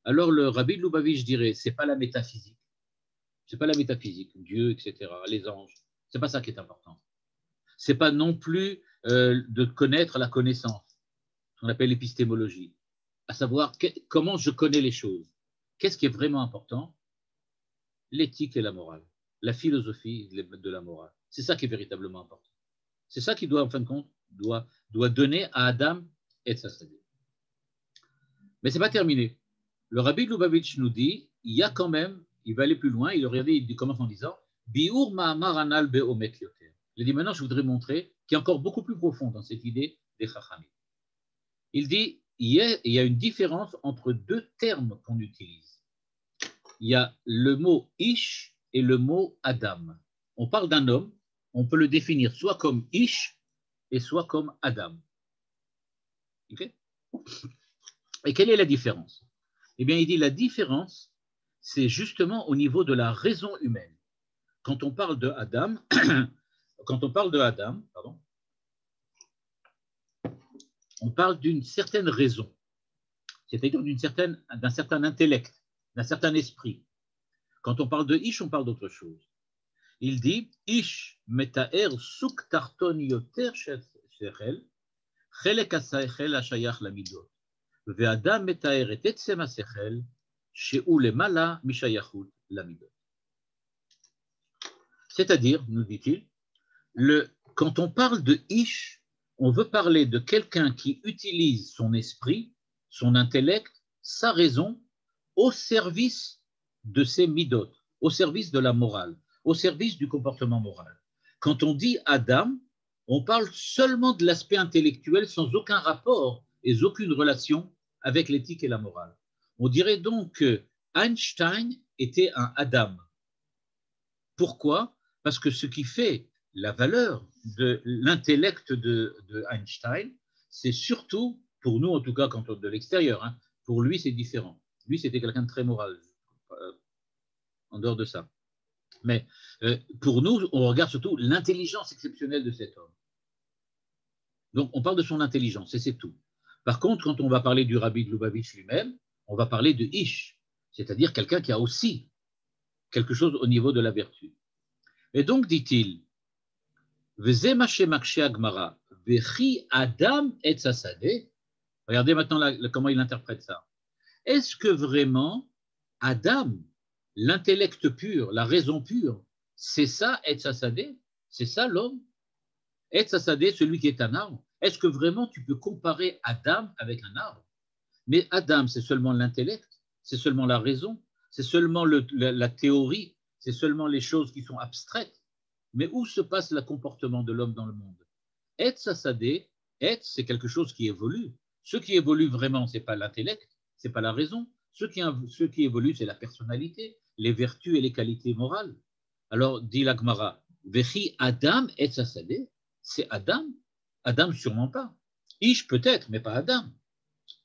Speaker 2: alors le Rabbi de Lubavitch dirait, c'est pas la métaphysique, Dieu, etc., les anges, c'est pas ça qui est important. C'est pas non plus de connaître la connaissance, ce qu'on appelle l'épistémologie, à savoir comment je connais les choses. Qu'est-ce qui est vraiment important? L'éthique et la morale, la philosophie de la morale. C'est ça qui est véritablement important. C'est ça qui doit, en fin de compte, doit donner à Adam et sa sadé. Mais ce n'est pas terminé. Le Rabbi de Lubavitch nous dit, il y a quand même, il va aller plus loin, il commence en disant, Biur ma'amar anal be'omet yoter. Il dit maintenant, je voudrais montrer qu'il y a encore beaucoup plus profond dans cette idée des Chachamim. Il dit, il y a une différence entre deux termes qu'on utilise. Il y a le mot Ish et le mot Adam. On parle d'un homme, on peut le définir soit comme Ish et soit comme Adam. Okay? Et quelle est la différence? Eh bien, il dit la différence, c'est justement au niveau de la raison humaine. Quand on parle de Adam, on parle d'une certaine raison, c'est-à-dire d'un certain intellect, d'un certain esprit. Quand on parle de Ish, on parle d'autre chose. Il dit Ish metaer suk tarton yoter shechel chelek hasechel hashayach lamidot ve'adam metaer et etzem hasechel shehu lemala mishayachut lamidot. C'est-à-dire, nous dit-il, quand on parle de Ish, on veut parler de quelqu'un qui utilise son esprit, son intellect, sa raison au service de ses midot, au service de la morale, au service du comportement moral. Quand on dit Adam, on parle seulement de l'aspect intellectuel sans aucun rapport et aucune relation avec l'éthique et la morale. On dirait donc que Einstein était un Adam. Pourquoi? Parce que ce qui fait la valeur de l'intellect de Einstein, c'est surtout, pour nous en tout cas, quand on de l'extérieur, hein, pour lui c'est différent. Lui c'était quelqu'un de très moral, en dehors de ça. Mais pour nous, on regarde surtout l'intelligence exceptionnelle de cet homme. Donc on parle de son intelligence et c'est tout. Par contre, quand on va parler du Rabbi de Lubavitch lui-même, on va parler de Ish, c'est-à-dire quelqu'un qui a aussi quelque chose au niveau de la vertu. Et donc, dit-il, Adam et Sassadeh. Regardez maintenant comment il interprète ça. Est-ce que vraiment Adam, l'intellect pur, la raison pure, c'est ça et Sassadeh? C'est ça l'homme? Et Sassadeh, celui qui est un arbre. Est-ce que vraiment tu peux comparer Adam avec un arbre? Mais Adam, c'est seulement l'intellect, c'est seulement la raison, c'est seulement la théorie, c'est seulement les choses qui sont abstraites. Mais où se passe le comportement de l'homme dans le monde? Et Sassadeh, c'est quelque chose qui évolue. Ce qui évolue vraiment, ce n'est pas l'intellect, ce n'est pas la raison. Ce qui évolue, c'est la personnalité, les vertus et les qualités morales. Alors, dit la Gemara, Vechi Adam et Sassadeh, c'est Adam? Adam, sûrement pas. Ish peut-être, mais pas Adam.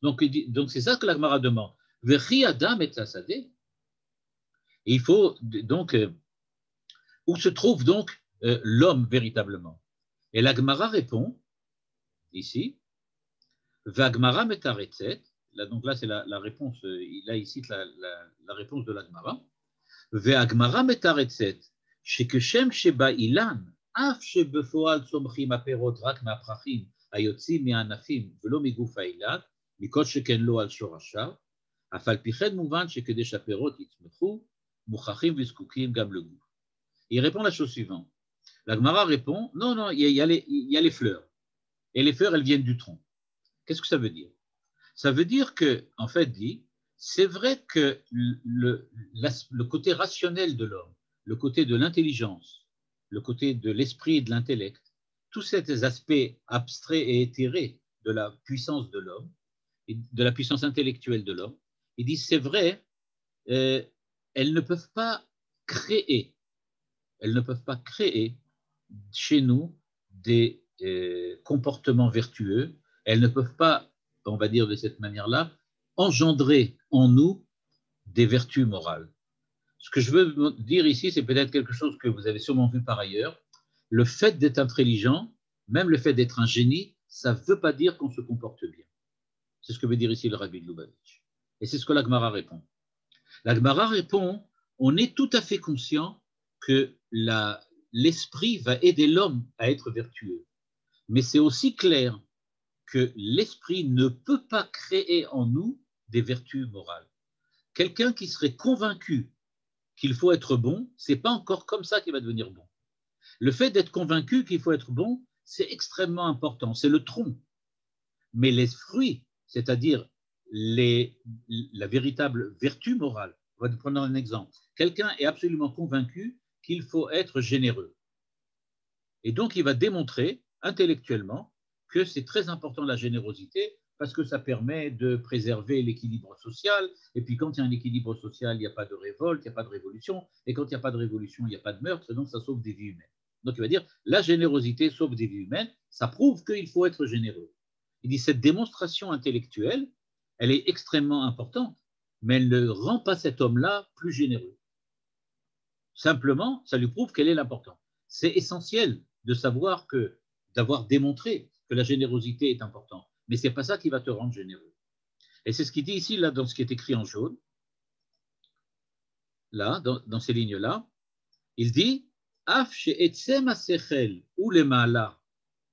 Speaker 2: Donc c'est ça que la Gemara demande. Vechi Adam et Sassadeh. Il faut donc, où se trouve donc l'homme véritablement? Et la Gemara répond, ici, Vagmara metaretzet, donc là, c'est la réponse. Là, il cite la réponse de l'Agmara. Ve'agmara metaretzet, shekeshem sheba ilan, af shebefoal tzomchim aperot rak me'aprachim hayotzim me'anafim velo miguf ha'ilan, mikol sheken lo al shorashav, אף על פי כן מובן שכדי שהפירות יצמחו, מוכרחים וזקוקים גם לגוף. Il répond la chose suivante. La Gemara répond, non, il y a les fleurs. Et les fleurs, elles viennent du tronc. Qu'est-ce que ça veut dire? Ça veut dire que, en fait, c'est vrai que le côté rationnel de l'homme, le côté de l'intelligence, le côté de l'esprit et de l'intellect, tous ces aspects abstraits et éthérés de la puissance de l'homme, de la puissance intellectuelle de l'homme, ils disent c'est vrai, elles ne peuvent pas créer chez nous des comportements vertueux, elles ne peuvent pas, on va dire de cette manière-là, engendrer en nous des vertus morales. Ce que je veux dire ici, c'est peut-être quelque chose que vous avez sûrement vu par ailleurs. Le fait d'être intelligent, même le fait d'être un génie, ça ne veut pas dire qu'on se comporte bien. C'est ce que veut dire ici le Rabbi de Lubavitch. Et c'est ce que la Gemara répond. La Gemara répond, on est tout à fait conscient que l'esprit va aider l'homme à être vertueux. Mais c'est aussi clair que l'esprit ne peut pas créer en nous des vertus morales. Quelqu'un qui serait convaincu qu'il faut être bon, c'est pas encore comme ça qu'il va devenir bon. Le fait d'être convaincu qu'il faut être bon, c'est extrêmement important, c'est le tronc. Mais les fruits, c'est-à-dire la véritable vertu morale, on va prendre un exemple. Quelqu'un est absolument convaincu qu'il faut être généreux. Et donc, il va démontrer intellectuellement que c'est très important la générosité parce que ça permet de préserver l'équilibre social. Et puis, quand il y a un équilibre social, il n'y a pas de révolte, il n'y a pas de révolution. Et quand il n'y a pas de révolution, il n'y a pas de meurtre. Donc, ça sauve des vies humaines. Donc, il va dire, la générosité sauve des vies humaines. Ça prouve qu'il faut être généreux. Il dit, cette démonstration intellectuelle, elle est extrêmement importante, mais elle ne rend pas cet homme-là plus généreux. Simplement, ça lui prouve quelle est l'importance. C'est essentiel de savoir d'avoir démontré que la générosité est importante, mais ce n'est pas ça qui va te rendre généreux. Et c'est ce qu'il dit ici, là, dans ce qui est écrit en jaune, là, dans ces lignes-là, il dit « Af she'etzem ha'sechel ou lema'ala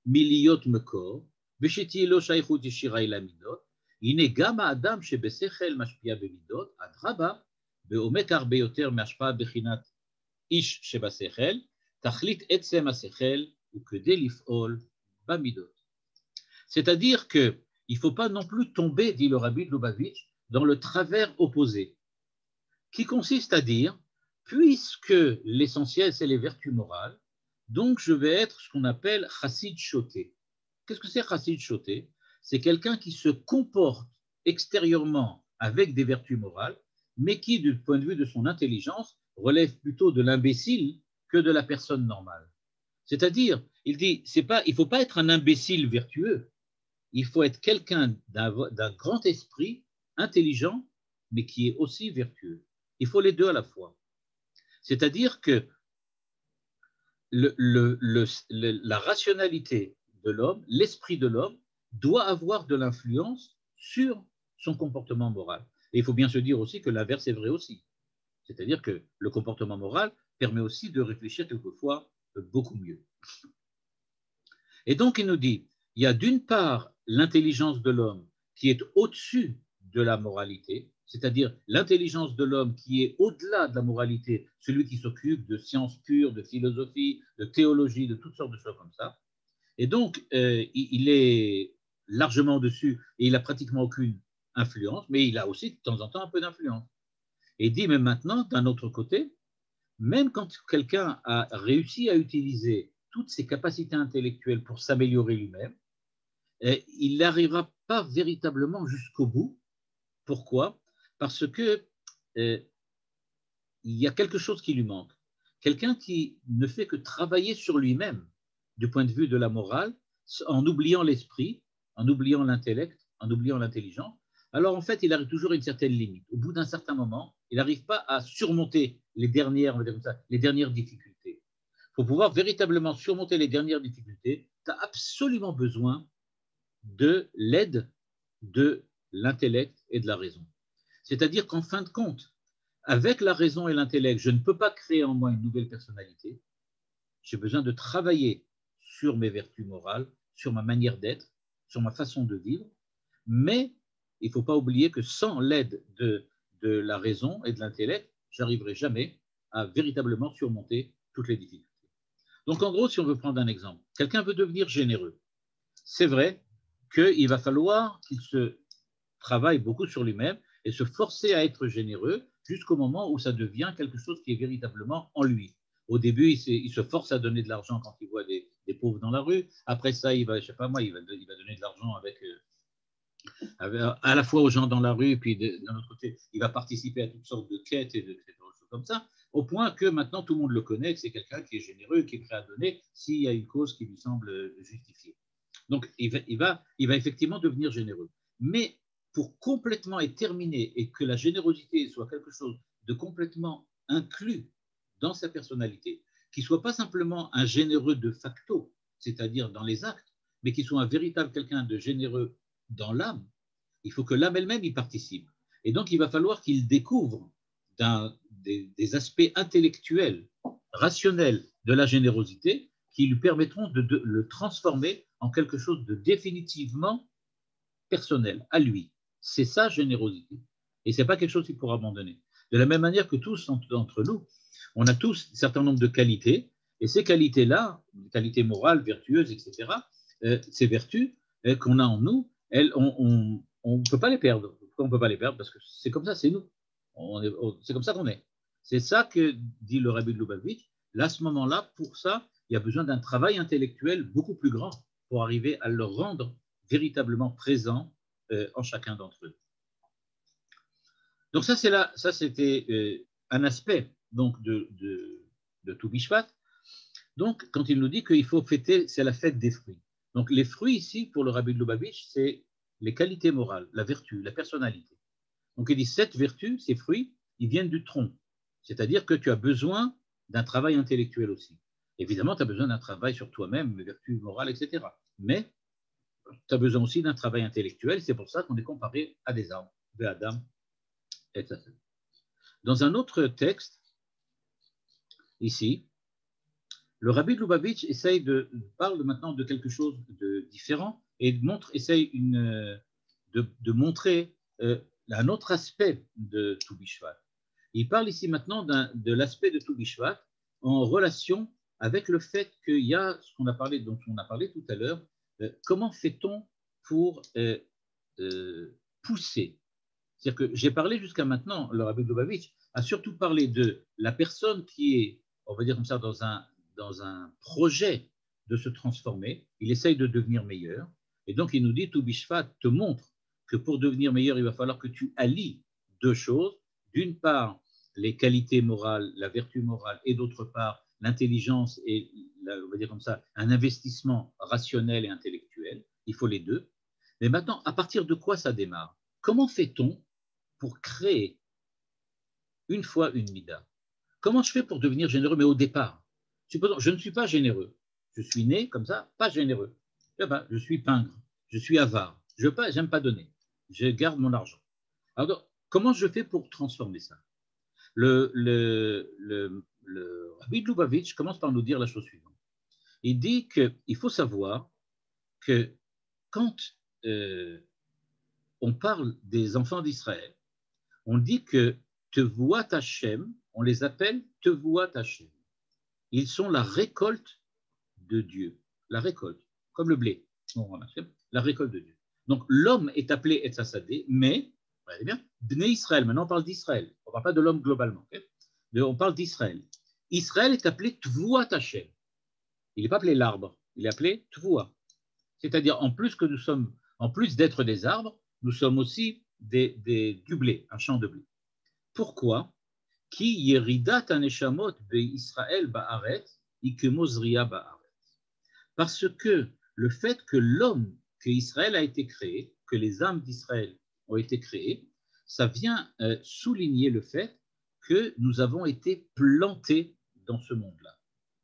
Speaker 2: miliyot mekor, v'sheti lo shaychut yeshira ila midot, הנה גם האדם שבשכל משפיע במידות, אדרבה, ועומק הרבה יותר מהשפעה בחינת איש שבשכל, תכלית עצם השכל וכדי לפעול במידות. C'est-à-dire qu'il ne faut pas non plus tomber, dit le Rabbi de Lubavitch, dans le travers opposé, qui consiste à dire, puisque l'essentiel c'est les vertus morales, donc je vais être ce qu'on appelle chassid choté. Qu'est-ce que c'est chassid choté? C'est quelqu'un qui se comporte extérieurement avec des vertus morales, mais qui, du point de vue de son intelligence, relève plutôt de l'imbécile que de la personne normale. C'est-à-dire, il dit, il ne faut pas être un imbécile vertueux, il faut être quelqu'un d'un grand esprit, intelligent, mais qui est aussi vertueux. Il faut les deux à la fois. C'est-à-dire que la rationalité de l'homme, l'esprit de l'homme, doit avoir de l'influence sur son comportement moral. Et il faut bien se dire aussi que l'inverse est vrai aussi. C'est-à-dire que le comportement moral permet aussi de réfléchir quelquefois beaucoup mieux. Et donc il nous dit, il y a d'une part l'intelligence de l'homme qui est au-dessus de la moralité, c'est-à-dire l'intelligence de l'homme qui est au-delà de la moralité, celui qui s'occupe de sciences pures, de philosophie, de théologie, de toutes sortes de choses comme ça. Et donc, il est largement au-dessus et il n'a pratiquement aucune influence, mais il a aussi de temps en temps un peu d'influence. Et il dit, mais maintenant, d'un autre côté, même quand quelqu'un a réussi à utiliser toutes ses capacités intellectuelles pour s'améliorer lui-même, il n'arrivera pas véritablement jusqu'au bout. Pourquoi? Parce que il y a quelque chose qui lui manque. Quelqu'un qui ne fait que travailler sur lui-même du point de vue de la morale, en oubliant l'esprit, en oubliant l'intellect, en oubliant l'intelligence, alors en fait, il arrive toujours à une certaine limite. Au bout d'un certain moment, il n'arrive pas à surmonter les dernières difficultés. Pour pouvoir véritablement surmonter les dernières difficultés, tu as absolument besoin de l'aide de l'intellect et de la raison. C'est-à-dire qu'en fin de compte, avec la raison et l'intellect, je ne peux pas créer en moi une nouvelle personnalité. J'ai besoin de travailler sur mes vertus morales, sur ma manière d'être, sur ma façon de vivre, mais il ne faut pas oublier que sans l'aide de la raison et de l'intellect, j'arriverai jamais à véritablement surmonter toutes les difficultés. Donc en gros, si on veut prendre un exemple, quelqu'un veut devenir généreux. C'est vrai qu'il va falloir qu'il se travaille beaucoup sur lui-même et se forcer à être généreux jusqu'au moment où ça devient quelque chose qui est véritablement en lui. Au début, il se force à donner de l'argent quand il voit des pauvres dans la rue. Après ça, il va, je sais pas moi, il va donner de l'argent à la fois aux gens dans la rue, puis d'un autre côté, il va participer à toutes sortes de quêtes et de choses comme ça, au point que maintenant tout le monde le connaît, que c'est quelqu'un qui est généreux, qui est prêt à donner s'il y a une cause qui lui semble justifiée. Donc, il va effectivement devenir généreux. Mais pour complètement être terminé et que la générosité soit quelque chose de complètement inclus dans sa personnalité, qui ne soit pas simplement un généreux de facto, c'est-à-dire dans les actes, mais qui soit un véritable quelqu'un de généreux dans l'âme, il faut que l'âme elle-même y participe. Et donc, il va falloir qu'il découvre des aspects intellectuels, rationnels de la générosité qui lui permettront de le transformer en quelque chose de définitivement personnel, à lui. C'est sa générosité. Et ce n'est pas quelque chose qu'il pourra abandonner. De la même manière que tous d'entre nous, on a tous un certain nombre de qualités, et ces qualités-là, qualités morales, vertueuses, etc., ces vertus qu'on a en nous, on ne peut pas les perdre. Pourquoi on ne peut pas les perdre? Parce que c'est comme ça, c'est nous. C'est comme ça qu'on est. C'est ça que dit le Rabbi de Lubavitch. Là, à ce moment-là, pour ça, il y a besoin d'un travail intellectuel beaucoup plus grand pour arriver à le rendre véritablement présent en chacun d'entre eux. Donc ça, c'était un aspect donc, de Tou Bishvat. Donc, quand il nous dit qu'il faut fêter, c'est la fête des fruits. Donc, les fruits ici, pour le Rabbi de Lubavitch, c'est les qualités morales, la vertu, la personnalité. Donc, il dit, cette vertu, ces fruits, ils viennent du tronc. C'est-à-dire que tu as besoin d'un travail intellectuel aussi. Évidemment, tu as besoin d'un travail sur toi-même, vertus morales, etc. Mais tu as besoin aussi d'un travail intellectuel. C'est pour ça qu'on est comparé à des arbres, de Adam, etc. Dans un autre texte, ici, le Rabbi de Lubavitch parle maintenant de quelque chose de différent et essaye de montrer un autre aspect de Tou Bishvat. Il parle ici maintenant de l'aspect de Tou Bishvat en relation avec le fait qu'il y a ce dont on a parlé tout à l'heure. Comment fait-on pour pousser? C'est-à-dire que j'ai parlé jusqu'à maintenant, le Rabbi de Lubavitch a surtout parlé de la personne qui est, on va dire comme ça, dans un projet de se transformer, il essaye de devenir meilleur, et donc il nous dit, Tou Bishvat te montre que pour devenir meilleur, il va falloir que tu allies deux choses, d'une part les qualités morales, la vertu morale, et d'autre part l'intelligence et, on va dire comme ça, un investissement rationnel et intellectuel, il faut les deux. Mais maintenant, à partir de quoi ça démarre? Comment fait-on pour créer une fois une mida? Comment je fais pour devenir généreux, mais au départ? Supposons, je ne suis pas généreux. Je suis né comme ça, pas généreux. Je suis pingre, je suis avare, je n'aime pas donner, je garde mon argent. Alors, comment je fais pour transformer ça? Le Rabbi de Lubavitch commence par nous dire la chose suivante. Il dit qu'il faut savoir que quand on parle des enfants d'Israël, on dit que Tevuat Hashem, on les appelle Tevuat Hashem. Ils sont la récolte de Dieu. La récolte, comme le blé. La récolte de Dieu. Donc l'homme est appelé Etzasadé, mais, regardez bien, Bnei Israël, maintenant on parle d'Israël. On ne parle pas de l'homme globalement. Okay? On parle d'Israël. Israël est appelé Tevuat Hashem. Il n'est pas appelé l'arbre, il est appelé Tevuat. C'est-à-dire, en plus d'être des arbres, nous sommes aussi du blé, un champ de blé. Pourquoi? Ki yeridat haneshamot be'Israël ba'aretz ikemozria ba'aretz. Parce que le fait que Israël a été créé, que les âmes d'Israël ont été créées, ça vient souligner le fait que nous avons été plantés dans ce monde-là.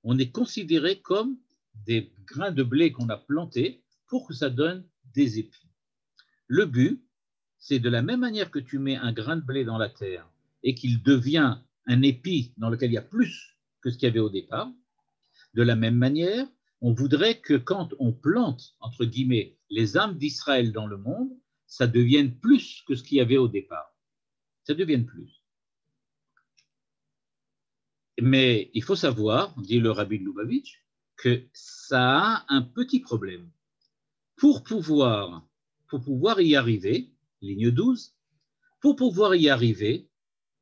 Speaker 2: On est considérés comme des grains de blé qu'on a plantés pour que ça donne des épis. Le but, c'est de la même manière que tu mets un grain de blé dans la terre et qu'il devient un épi dans lequel il y a plus que ce qu'il y avait au départ, de la même manière, on voudrait que quand on plante, entre guillemets, les âmes d'Israël dans le monde, ça devienne plus que ce qu'il y avait au départ. Ça devienne plus. Mais il faut savoir, dit le Rabbi de Lubavitch, que ça a un petit problème. Pour pouvoir y arriver, ligne 12, pour pouvoir y arriver,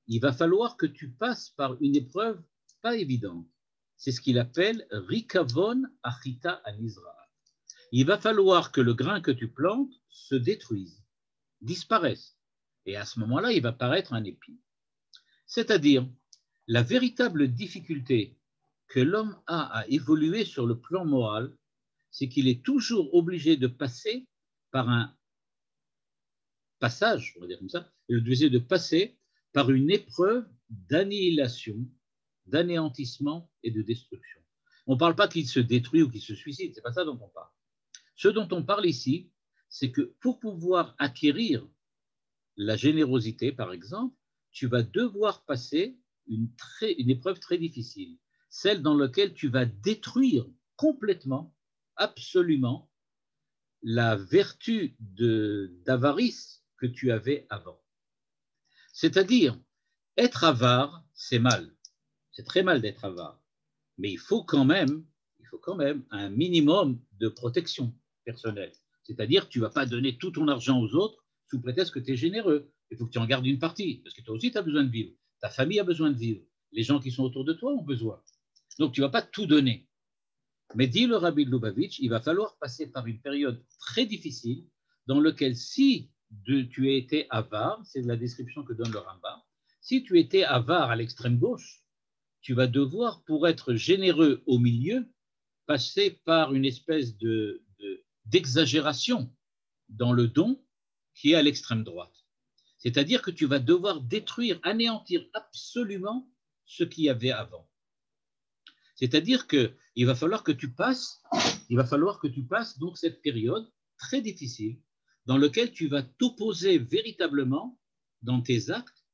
Speaker 2: il va falloir que tu passes par une épreuve pas évidente. C'est ce qu'il appelle Rikavon Achita Anizra. Il va falloir que le grain que tu plantes se détruise, disparaisse. Et à ce moment-là, il va paraître un épi. C'est-à-dire, la véritable difficulté que l'homme a à évoluer sur le plan moral, c'est qu'il est toujours obligé de passer par un passage, on va dire comme ça, obligé de passer par une épreuve d'annihilation, d'anéantissement et de destruction. On ne parle pas qu'il se détruit ou qu'il se suicide, ce n'est pas ça dont on parle. Ce dont on parle ici, c'est que pour pouvoir acquérir la générosité, par exemple, tu vas devoir passer une épreuve très difficile, celle dans laquelle tu vas détruire complètement, absolument, la vertu d'avarice que tu avais avant. C'est-à-dire, être avare, c'est mal. C'est très mal d'être avare. Mais il faut quand même un minimum de protection personnelle. C'est-à-dire, tu ne vas pas donner tout ton argent aux autres sous prétexte que tu es généreux. Il faut que tu en gardes une partie, parce que toi aussi, tu as besoin de vivre. Ta famille a besoin de vivre. Les gens qui sont autour de toi ont besoin. Donc, tu ne vas pas tout donner. Mais dit le Rabbi de Lubavitch, il va falloir passer par une période très difficile dans laquelle si tu as été avare, c'est la description que donne le Rambam, si tu étais avare à l'extrême gauche, tu vas devoir, pour être généreux au milieu, passer par une espèce d'exagération dans le don qui est à l'extrême droite. C'est-à-dire que tu vas devoir détruire, anéantir absolument ce qu'il y avait avant. C'est-à-dire qu'il va falloir que tu passes donc cette période très difficile dans laquelle tu vas t'opposer véritablement dans tes actes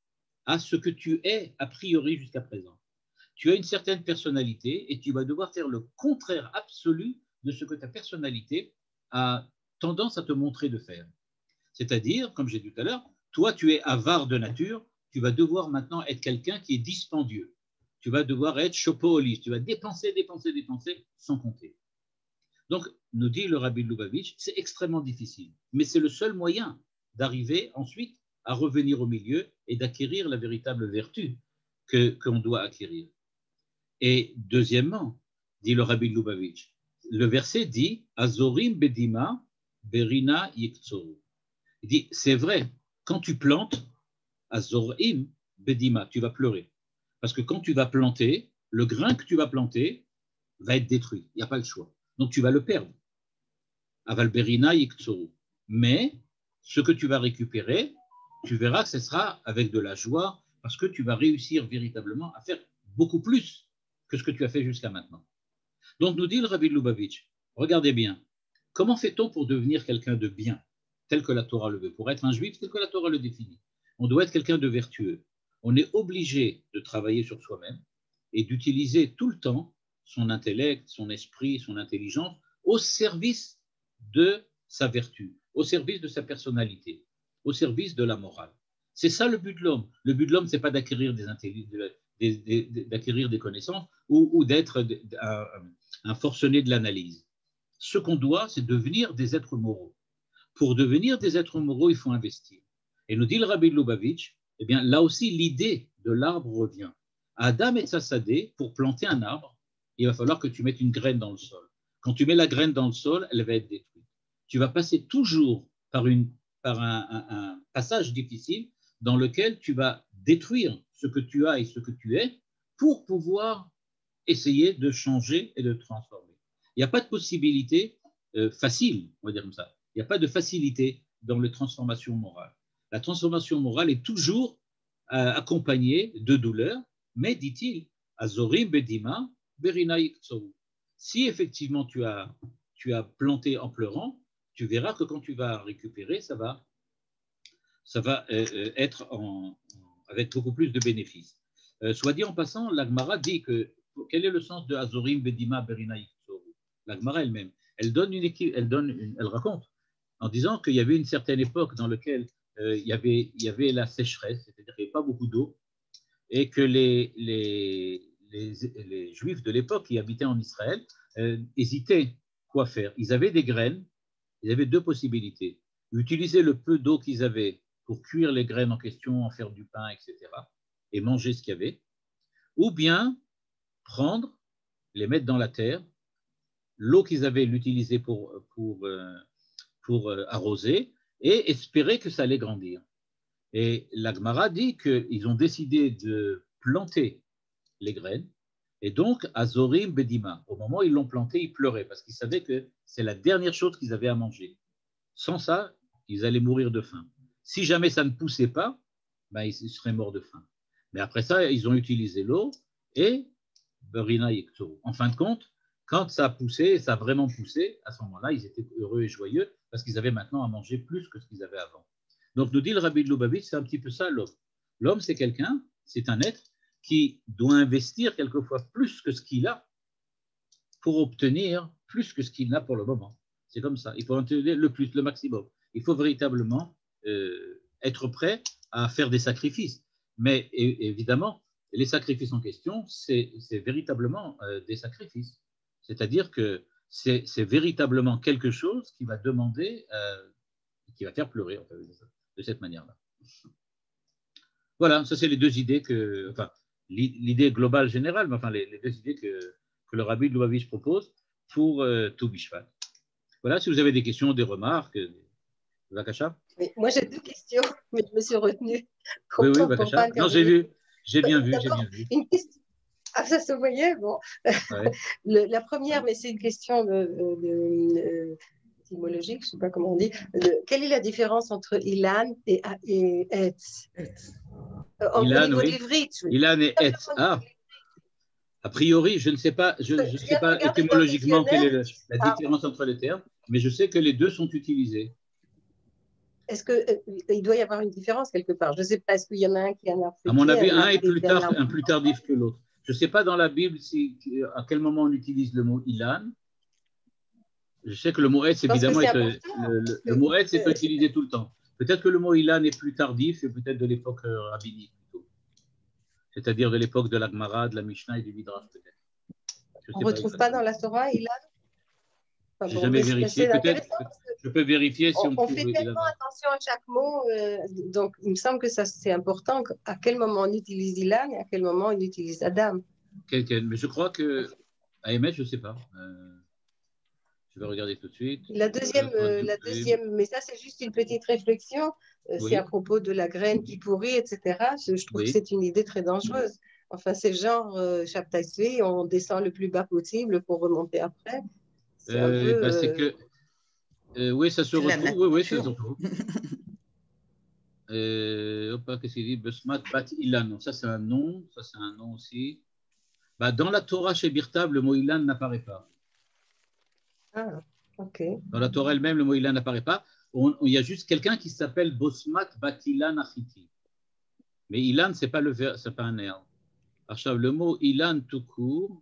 Speaker 2: à ce que tu es a priori jusqu'à présent. Tu as une certaine personnalité et tu vas devoir faire le contraire absolu de ce que ta personnalité a tendance à te montrer de faire. C'est-à-dire, comme j'ai dit tout à l'heure, toi tu es avare de nature, tu vas devoir maintenant être quelqu'un qui est dispendieux. Tu vas devoir être chopoholis, tu vas dépenser sans compter. Donc, nous dit le Rabbi Lubavitch, c'est extrêmement difficile, mais c'est le seul moyen d'arriver ensuite à revenir au milieu et d'acquérir la véritable vertu qu'on doit acquérir. Et deuxièmement, dit le Rabbi Lubavitch, le verset dit « Azorim bedima berina yiktsoru ». Il dit, c'est vrai, quand tu plantes, Azorim bedima, tu vas pleurer. Parce que quand tu vas planter, le grain que tu vas planter va être détruit. Il n'y a pas le choix. Donc tu vas le perdre. Avalberina yiktsoru. Mais ce que tu vas récupérer, tu verras que ce sera avec de la joie parce que tu vas réussir véritablement à faire beaucoup plus que ce que tu as fait jusqu'à maintenant. Donc nous dit le Rabbi Lubavitch, regardez bien, comment fait-on pour devenir quelqu'un de bien, tel que la Torah le veut, pour être un juif tel que la Torah le définit? On doit être quelqu'un de vertueux. On est obligé de travailler sur soi-même et d'utiliser tout le temps son intellect, son esprit, son intelligence au service de sa vertu, au service de sa personnalité, au service de la morale. C'est ça le but de l'homme. Le but de l'homme, ce n'est pas d'acquérir des connaissances ou d'être un forcené de l'analyse. Ce qu'on doit, c'est devenir des êtres moraux. Pour devenir des êtres moraux, il faut investir. Et nous dit le Rabbi Lubavitch, eh bien, là aussi, l'idée de l'arbre revient. Adam et Tzassadé, pour planter un arbre, il va falloir que tu mettes une graine dans le sol. Quand tu mets la graine dans le sol, elle va être détruite. Tu vas passer toujours par un passage difficile dans lequel tu vas détruire ce que tu as et ce que tu es pour pouvoir essayer de changer et de transformer. Il n'y a pas de possibilité facile, on va dire comme ça. Il n'y a pas de facilité dans les transformations morales. La transformation morale est toujours accompagnée de douleur, mais, dit-il, Azorim bedima berina yiktsoru. Si effectivement tu as planté en pleurant, tu verras que quand tu vas récupérer, ça va ça va être avec beaucoup plus de bénéfices. Soit dit en passant, la Gemara dit que quel est le sens de Azorim, Bedima, Berina, Yiksoru? La Gemara elle-même, elle raconte en disant qu'il y avait une certaine époque dans laquelle il y avait la sécheresse, c'est-à-dire qu'il n'y avait pas beaucoup d'eau, et que les Juifs de l'époque qui habitaient en Israël hésitaient quoi faire. Ils avaient des graines, ils avaient deux possibilités. Utiliser le peu d'eau qu'ils avaient pour cuire les graines en question, en faire du pain, etc., et manger ce qu'il y avait, ou bien prendre, les mettre dans la terre, l'eau qu'ils avaient l'utiliser pour arroser, et espérer que ça allait grandir. Et la Gemara dit qu'ils ont décidé de planter les graines, et donc, Azorim Bedima, au moment où ils l'ont planté, ils pleuraient, parce qu'ils savaient que c'est la dernière chose qu'ils avaient à manger. Sans ça, ils allaient mourir de faim. Si jamais ça ne poussait pas, ben, ils seraient morts de faim. Mais après ça, ils ont utilisé l'eau et Berina Yektoru. En fin de compte, quand ça a poussé, ça a vraiment poussé, à ce moment-là, ils étaient heureux et joyeux parce qu'ils avaient maintenant à manger plus que ce qu'ils avaient avant. Donc, nous dit le Rabbi de Lubavitch, c'est un petit peu ça l'homme. L'homme, c'est quelqu'un, c'est un être qui doit investir quelquefois plus que ce qu'il a pour obtenir plus que ce qu'il n'a pour le moment. C'est comme ça. Il faut obtenir le plus, le maximum. Il faut véritablement être prêt à faire des sacrifices. Mais évidemment, les sacrifices en question, c'est véritablement des sacrifices. C'est-à-dire que c'est véritablement quelque chose qui va demander, qui va faire pleurer en fait, de cette manière-là. Voilà, ça c'est les deux idées que, enfin, l'idée globale générale, mais enfin les deux idées que le Rabbi de Lubavitch propose pour tout Bishvat. Voilà, si vous avez des questions, des remarques, Vakasha.
Speaker 4: Oui, moi j'ai deux questions, mais je me suis retenue.
Speaker 2: Oui, Vakasha. Non, j'ai bien vu.
Speaker 4: Une question. Ah, ça se voyait, bon. Ouais. La première, mais c'est une question étymologique, je ne sais pas comment on dit. Quelle est la différence entre Ilan et Etz? Au niveau de l'ivrite.
Speaker 2: Ilan et Etz. Ah, a priori, je ne sais pas, je sais pas étymologiquement quelle est la différence entre les termes, mais je sais que les deux sont utilisés.
Speaker 4: Est-ce qu'il doit y avoir une différence quelque part? Je ne sais pas, est-ce qu'il y en a un qui en a fait?
Speaker 2: À mon avis, un est plus tardif que l'autre. Je ne sais pas dans la Bible à quel moment on utilise le mot Ilan. Je sais que le mot Etz, évidemment, le mot Etz est utilisé tout le temps. Peut-être que le mot Ilan est plus tardif et peut-être de l'époque rabbinique plutôt. C'est-à-dire de l'époque de la Gemara, de la Mishnah et du Midrash peut-être.
Speaker 4: On ne retrouve pas dans la Torah Ilan?
Speaker 2: Enfin, je n'ai jamais vérifié. Peut-être, je peux vérifier si on
Speaker 4: fait tellement attention à chaque mot. Donc, il me semble que c'est important. À quel moment on utilise Ilan et à quel moment on utilise Adam.
Speaker 2: Mais je crois que, à émettre, je ne sais pas. Je vais regarder tout de suite.
Speaker 4: La deuxième, mais ça, c'est juste une petite réflexion. Oui. C'est à propos de la graine qui pourrit, etc. Je trouve que c'est une idée très dangereuse. Enfin, c'est genre Shabtai, on descend le plus bas possible pour remonter après.
Speaker 2: C'est que oui, ça se retrouve. Oui, ça se retrouve. Qu'est-ce qu'il dit? Besmat Bat Ilan. Ça, c'est un nom. Ça, c'est un nom aussi. Dans la Torah chez Birtav, le mot Ilan n'apparaît pas.
Speaker 4: Ah, ok.
Speaker 2: Dans la Torah elle-même, le mot Ilan n'apparaît pas. Il y a juste quelqu'un qui s'appelle Bosmat Bat Ilan Achiti. Mais Ilan, ce n'est pas un verbe. Alors, le mot Ilan tout court,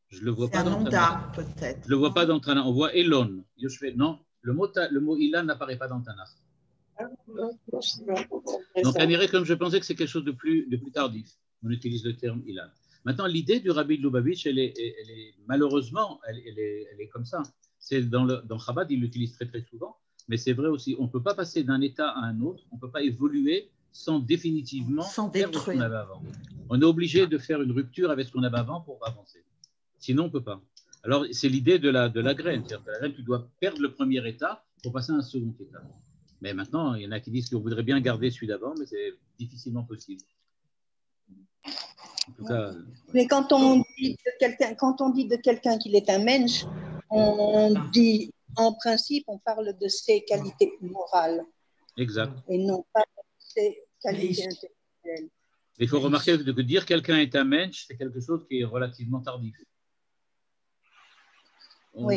Speaker 2: je ne le vois pas dans Tanakh.
Speaker 5: peut-être.
Speaker 2: Je ne le vois pas dans Tanakh. On voit Elon. Non, le mot Ilan n'apparaît pas dans Tanakh. Donc, on dirait comme je pensais que c'est quelque chose de plus tardif. On utilise le terme Ilan. Maintenant, l'idée du Rabbi de Lubavitch, elle est malheureusement, elle est comme ça. Dans Chabad, il l'utilise très très souvent, mais c'est vrai aussi, on ne peut pas passer d'un état à un autre, on ne peut pas évoluer sans définitivement perdre ce qu'on avait avant. On est obligé de faire une rupture avec ce qu'on avait avant pour avancer. Sinon, on ne peut pas. Alors, c'est l'idée de la graine. C'est-à-dire que la graine, tu dois perdre le premier état pour passer à un second état. Mais maintenant, il y en a qui disent qu'on voudrait bien garder celui d'avant, mais c'est difficilement possible. En tout cas,
Speaker 1: mais quand on dit de quelqu'un qu'il est un mensch, on dit, en principe, on parle de ses qualités morales.
Speaker 2: Exact.
Speaker 1: Et non pas de ses qualités intellectuelles.
Speaker 2: Il faut remarquer que dire quelqu'un est un mensch, c'est quelque chose qui est relativement tardif. on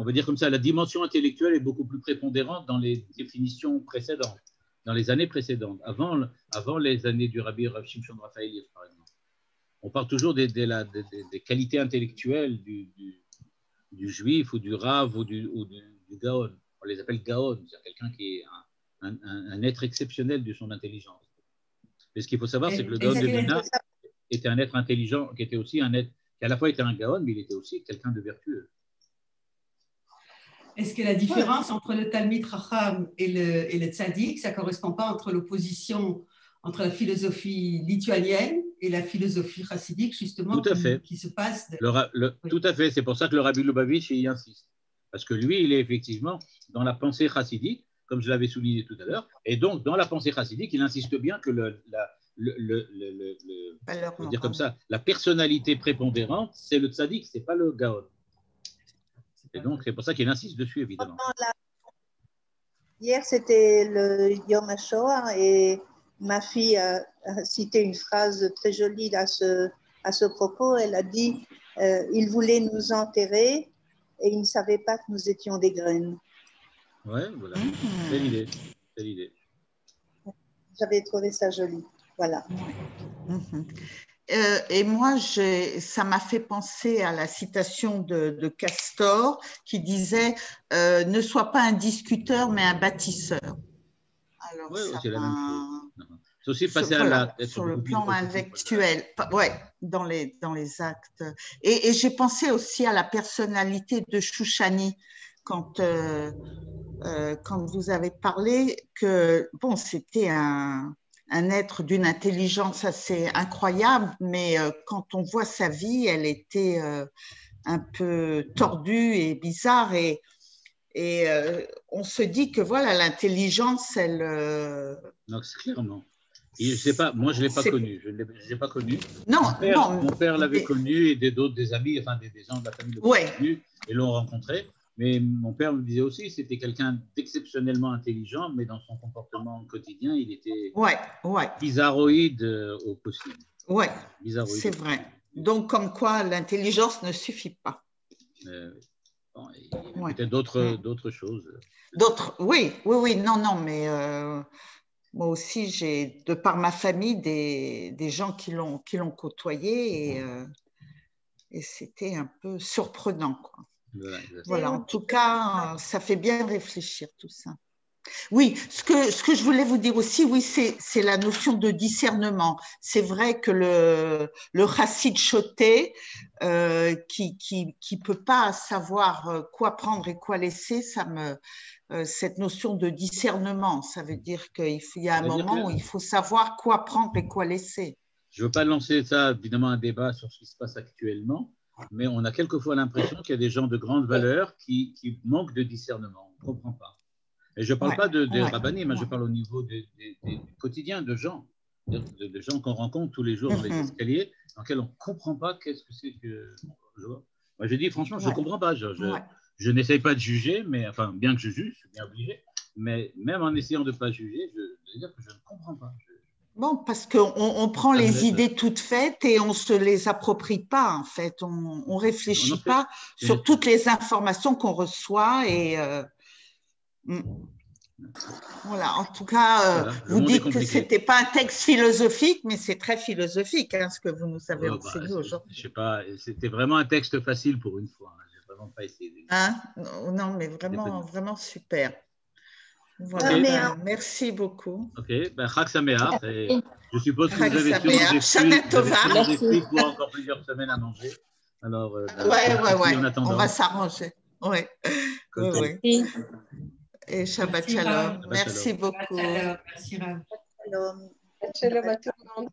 Speaker 2: va dire comme ça, la dimension intellectuelle est beaucoup plus prépondérante dans les définitions précédentes, dans les années précédentes, avant les années du Rabbi Rav Shimshon Raphaël, par exemple. On parle toujours des qualités intellectuelles du juif ou du Rav ou du Gaon. On les appelle Gaon, c'est-à-dire quelqu'un qui est un être exceptionnel de son intelligence. Mais ce qu'il faut savoir, c'est que le Gaon de Vilna était un être intelligent, qui était aussi un être, qui à la fois était un Gaon, mais il était aussi quelqu'un de vertueux.
Speaker 5: Est-ce que la différence entre le Talmid Chacham et le Tzaddik, ça ne correspond pas entre l'opposition entre la philosophie lituanienne et la philosophie chassidique, justement,
Speaker 2: tout à fait.
Speaker 5: Qui se passe
Speaker 2: Tout à fait, c'est pour ça que le Rabbi Lubavitch y insiste. Parce que lui, il est effectivement dans la pensée chassidique, comme je l'avais souligné tout à l'heure, et donc dans la pensée chassidique, il insiste bien que dire comme ça, la personnalité prépondérante, c'est le tzaddik, c'est pas le gaon. Et donc c'est pour ça qu'il insiste dessus, évidemment.
Speaker 1: Hier, c'était le Yom HaShoah et ma fille a cité une phrase très jolie à ce propos. Elle a dit il voulait nous enterrer et il ne savait pas que nous étions des graines.
Speaker 2: Ouais, voilà. C'est l'idée. C'est l'idée.
Speaker 1: J'avais trouvé ça joli. Voilà.
Speaker 6: Et moi, ça m'a fait penser à la citation de Castor qui disait ne sois pas un discuteur, mais un bâtisseur. Alors,
Speaker 2: ouais, c'est la même chose. C'est aussi passer
Speaker 6: sur le plan intellectuel, dans les actes. Et j'ai pensé aussi à la personnalité de Chouchani quand vous avez parlé que bon, c'était un être d'une intelligence assez incroyable, mais quand on voit sa vie, elle était un peu tordue et bizarre, et on se dit que voilà, l'intelligence, elle…
Speaker 2: Non, c'est clairement. Et je sais pas, moi je ne l'ai pas connu. Je ne l'ai pas connu.
Speaker 6: Non,
Speaker 2: mon père l'avait connu et des amis, enfin des gens de la famille l'ont connu et l'ont rencontré. Mais mon père me disait aussi, c'était quelqu'un d'exceptionnellement intelligent, mais dans son comportement quotidien, il était bizarroïde au possible.
Speaker 6: Oui, c'est vrai. Donc, comme quoi, l'intelligence ne suffit pas.
Speaker 2: Bon, il y a peut-être d'autres choses.
Speaker 6: Oui, non, mais moi aussi, j'ai, de par ma famille, des gens qui l'ont côtoyé et c'était un peu surprenant, quoi. Voilà, en tout cas, ça fait bien réfléchir tout ça. Oui, ce que je voulais vous dire aussi, oui, c'est la notion de discernement. C'est vrai que le chassid choté, qui peut pas savoir quoi prendre et quoi laisser, cette notion de discernement, ça veut dire qu'il y a un moment où il faut savoir quoi prendre et quoi laisser.
Speaker 2: Je ne veux pas lancer ça, évidemment, un débat sur ce qui se passe actuellement, mais on a quelquefois l'impression qu'il y a des gens de grande valeur qui manquent de discernement. On ne comprend pas. Et je ne parle pas des rabbinim, mais je parle au niveau du quotidien de gens, de gens qu'on rencontre tous les jours dans les escaliers, dans lesquels on ne comprend pas qu'est-ce que c'est que… Moi, je dis franchement, je ne comprends pas. Je n'essaye pas de juger, mais enfin, bien que je juge, je suis bien obligé, mais même en essayant de ne pas juger, je veux dire que je ne comprends pas.
Speaker 6: Bon, parce qu'on prend les idées toutes faites et on ne se les approprie pas, en fait. On ne réfléchit pas sur toutes les informations qu'on reçoit. Et voilà, en tout cas, vous dites que ce n'était pas un texte philosophique, mais c'est très philosophique, hein, ce que vous nous avez enseigné aujourd'hui.
Speaker 2: Je sais pas, c'était vraiment un texte facile pour une fois. Je n'ai vraiment pas essayé.
Speaker 6: Non, mais vraiment super. Voilà, merci beaucoup.
Speaker 2: Ok, Chag Sameach. Je suppose que vous avez toujours des fruits pour encore plusieurs semaines à manger. Alors,
Speaker 6: on va s'arranger. Ouais. Et Shabbat Shalom. Merci beaucoup.
Speaker 5: Merci, Rav.
Speaker 4: Shalom à tout le monde.